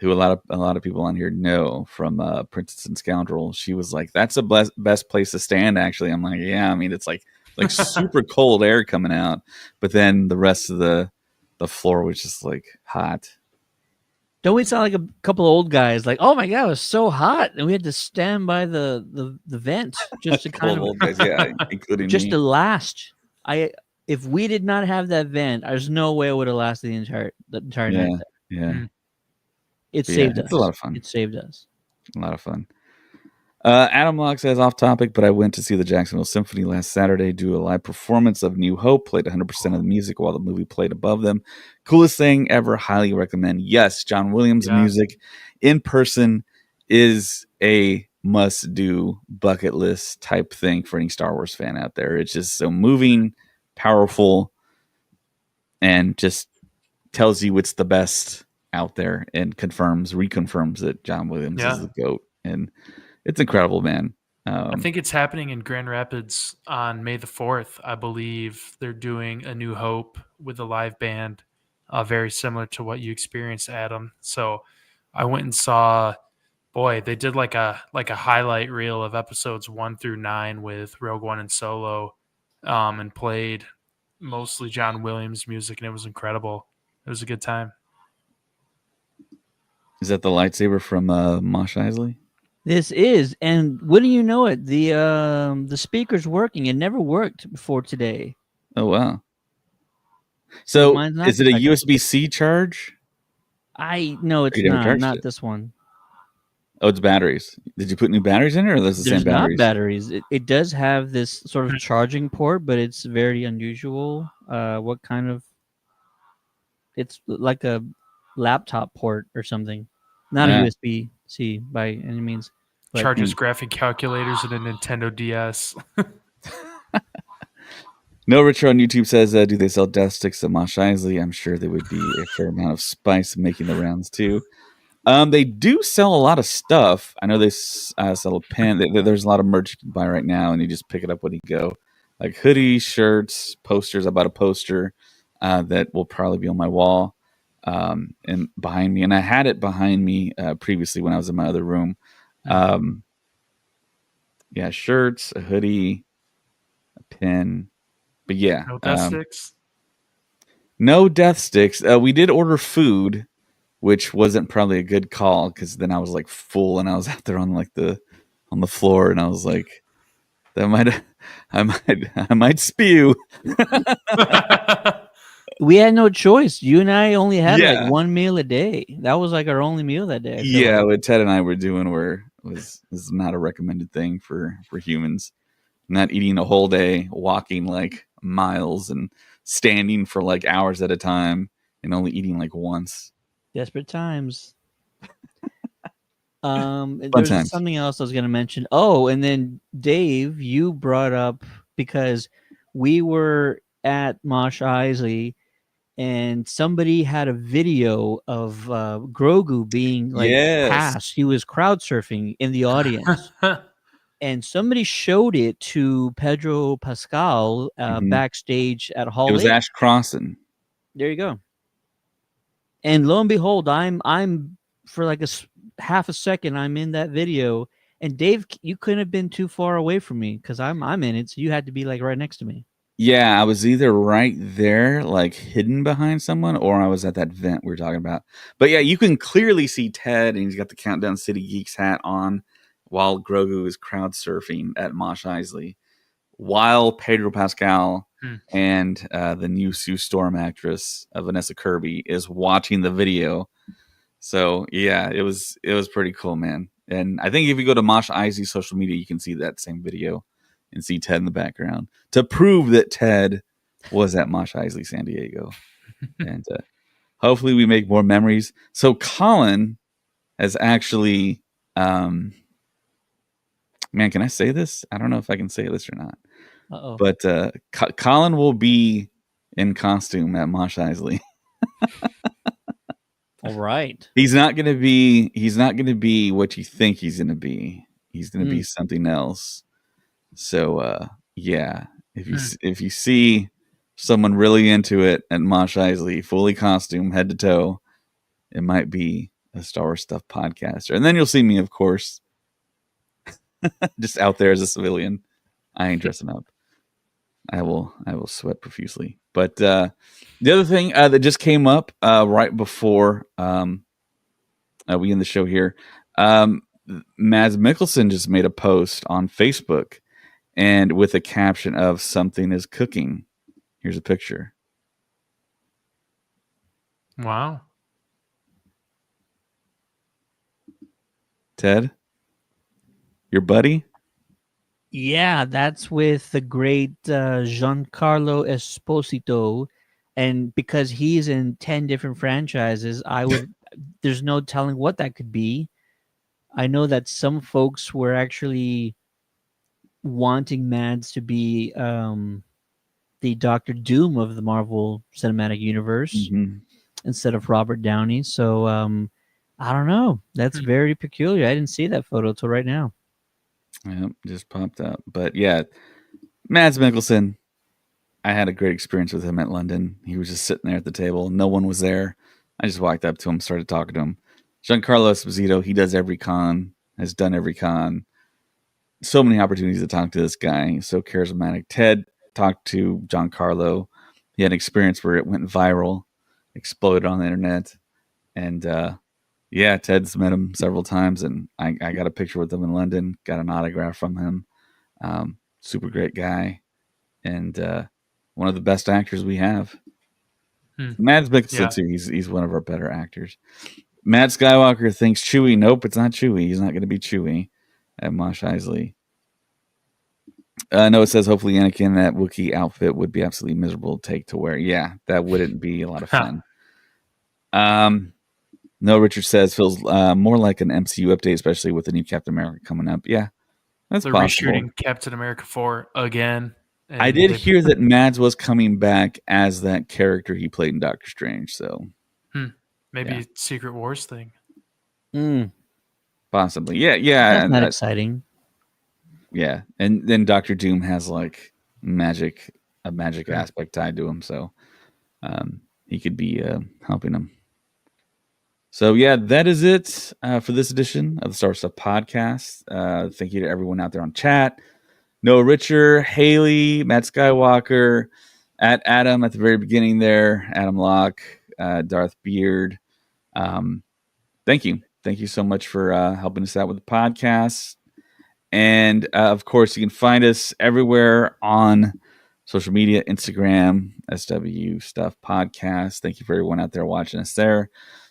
who a lot of people on here know from Princess and Scoundrel, she was like, "That's the best place to stand." Actually, I'm like, "Yeah." I mean, it's like super cold air coming out, but then the rest of the floor was just like hot. Don't we sound like a couple of old guys? Like, oh my god, it was so hot, and we had to stand by the vent just to Couple kind of of old guys, yeah, including just me. to last. If we did not have that vent, there's no way it would have lasted the entire Yeah, night. yeah, Mm. It But yeah, saved us. it's a lot of fun. It saved us. A lot of fun. Adam Locke says, off topic, but I went to see the Jacksonville Symphony last Saturday, do a live performance of New Hope, played 100% of the music while the movie played above them. Coolest thing ever, highly recommend. Yes, John Williams Yeah. music in person is a must-do bucket list type thing for any Star Wars fan out there. It's just so moving, powerful, and just tells you it's the best out there and reconfirms that John Williams Yeah. is the GOAT. And it's incredible, man. I think it's happening in Grand Rapids on May the 4th. I believe they're doing A New Hope with a live band, very similar to what you experienced, Adam. So I went and saw, boy, they did like a highlight reel of episodes 1 through 9 with Rogue One and Solo, and played mostly John Williams music, and it was incredible. It was a good time. Is that the lightsaber from Mos Eisley? This is, and wouldn't you know it, the speaker's working. It never worked before today. Oh, wow. So mine's not is it a detected. USB-C charge? No, it's You never charged not it? this one. Oh, it's batteries. Did you put new batteries in it, or those the There's same batteries? not batteries. It does have this sort of charging port, but it's very unusual. What kind of? It's like a laptop port or something, not Yeah. a USB-C by any means. But Charges graphic calculators and a Nintendo DS. No, Richard on YouTube says, do they sell death sticks at Mos Eisley? I'm sure there would be a fair amount of spice making the rounds too. They do sell a lot of stuff. I know they sell a pen. There's a lot of merch you can buy right now, and you just pick it up when you go. Like hoodies, shirts, posters. I bought a poster that will probably be on my wall and behind me. And I had it behind me previously when I was in my other room. Yeah, shirts, a hoodie, a pen. But yeah. No death sticks. No death sticks. We did order food, which wasn't probably a good call because then I was like full and I was out there on the floor and I was like, I might spew. we had no choice. You and I only had Yeah. like one meal a day. That was like our only meal that day. I feel Yeah, like. what Ted and I were doing was not a recommended thing for humans. Not eating a whole day, walking like miles and standing for like hours at a time and only eating like once. Desperate times. There's times. something else I was going to mention. Oh, and then Dave, you brought up because we were at Mos Eisley and somebody had a video of Grogu being like Yes. passed. He was crowd surfing in the audience. And somebody showed it to Pedro Pascal backstage at Hall It was 8. Ash Crossan. There you go. And lo and behold, I'm for like half a second, I'm in that video. And Dave, you couldn't have been too far away from me because I'm in it, so you had to be like right next to me. Yeah, I was either right there, like hidden behind someone, or I was at that vent we were talking about. But yeah, you can clearly see Ted, and he's got the Countdown City Geeks hat on while Grogu is crowd surfing at Mos Eisley, while Pedro Pascal and the new Sue Storm actress, Vanessa Kirby, is watching the video. So yeah, it was pretty cool, man. And I think if you go to Mos Eisley social media, you can see that same video and see Ted in the background to prove that Ted was at Mos Eisley, San Diego. And hopefully we make more memories. So Colin has actually, man, can I say this? I don't know if I can say this or not. Uh-oh. But Colin will be in costume at Mos Eisley. All right. He's not gonna be what you think he's gonna be. He's gonna be something else. So yeah, if you see someone really into it at Mos Eisley, fully costume, head to toe, it might be a Star Wars Stuff podcaster. And then you'll see me, of course, just out there as a civilian. I ain't dressing up. I will sweat profusely. But the other thing that just came up right before we end the show here. Mads Mikkelsen just made a post on Facebook, and with a caption of "Something is cooking." Here's a picture. Wow. Ted, your buddy? Yeah, that's with the great Giancarlo Esposito, and because he's in 10 different franchises, there's no telling what that could be. I know that some folks were actually wanting Mads to be the Doctor Doom of the Marvel Cinematic Universe instead of Robert Downey. So I don't know. That's very peculiar. I didn't see that photo till right now. Yep, just popped up. But yeah, Mads Mikkelsen, I had a great experience with him at London. He was just sitting there at the table. No one was there. I just walked up to him, started talking to him. Giancarlo Esposito, he does every con, has done every con. So many opportunities to talk to this guy. He's so charismatic. Ted talked to Giancarlo. He had an experience where it went viral, exploded on the internet. And yeah, Ted's met him several times, and I got a picture with him in London, got an autograph from him. Super great guy, and one of the best actors we have. Mads Mikkelsen too. He's one of our better actors. Matt Skywalker thinks Chewie. Nope, it's not Chewie. He's not going to be Chewie. At Mosh Isley. No, it says hopefully Anakin, that Wookiee outfit would be absolutely miserable to take to wear. Yeah, that wouldn't be a lot of fun. No, Richard says feels more like an MCU update, especially with the new Captain America coming up. Yeah, that's They're possible. reshooting Captain America 4 again. I did hear that Mads was coming back as that character he played in Doctor Strange. So maybe a Secret Wars thing. Possibly. Yeah. That's not exciting. Yeah. And then Doctor Doom has like a magic aspect tied to him. So he could be helping him. So yeah, that is it for this edition of the Star Wars Stuff Podcast. Thank you to everyone out there on chat. Noah Richer, Haley, Matt Skywalker, at Adam at the very beginning there, Adam Locke, Darth Beard. Thank you. Thank you so much for helping us out with the podcast. And of course, you can find us everywhere on social media, Instagram, SW Stuff Podcast. Thank you for everyone out there watching us there.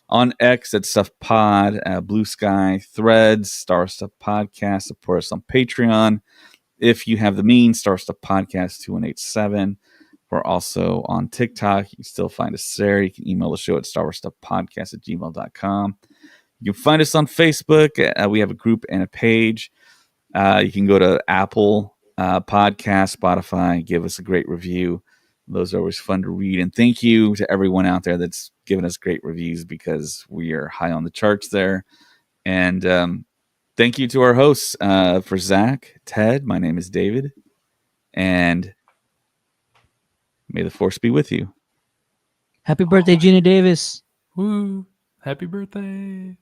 On X at Stuff Pod, Blue Sky, Threads, Star Stuff Podcast. Support us on Patreon. If you have the means, Star Stuff Podcast 2187. We're also on TikTok. You can still find us there. You can email the show at starwarstuffpodcast@gmail.com. You can find us on Facebook. We have a group and a page. You can go to Apple Podcast, Spotify, give us a great review. Those are always fun to read. And thank you to everyone out there that's given us great reviews, because we are high on the charts there. And thank you to our hosts. For Zach, Ted, my name is David. And may the Force be with you. Happy birthday, Gina Davis. Woo! Happy birthday.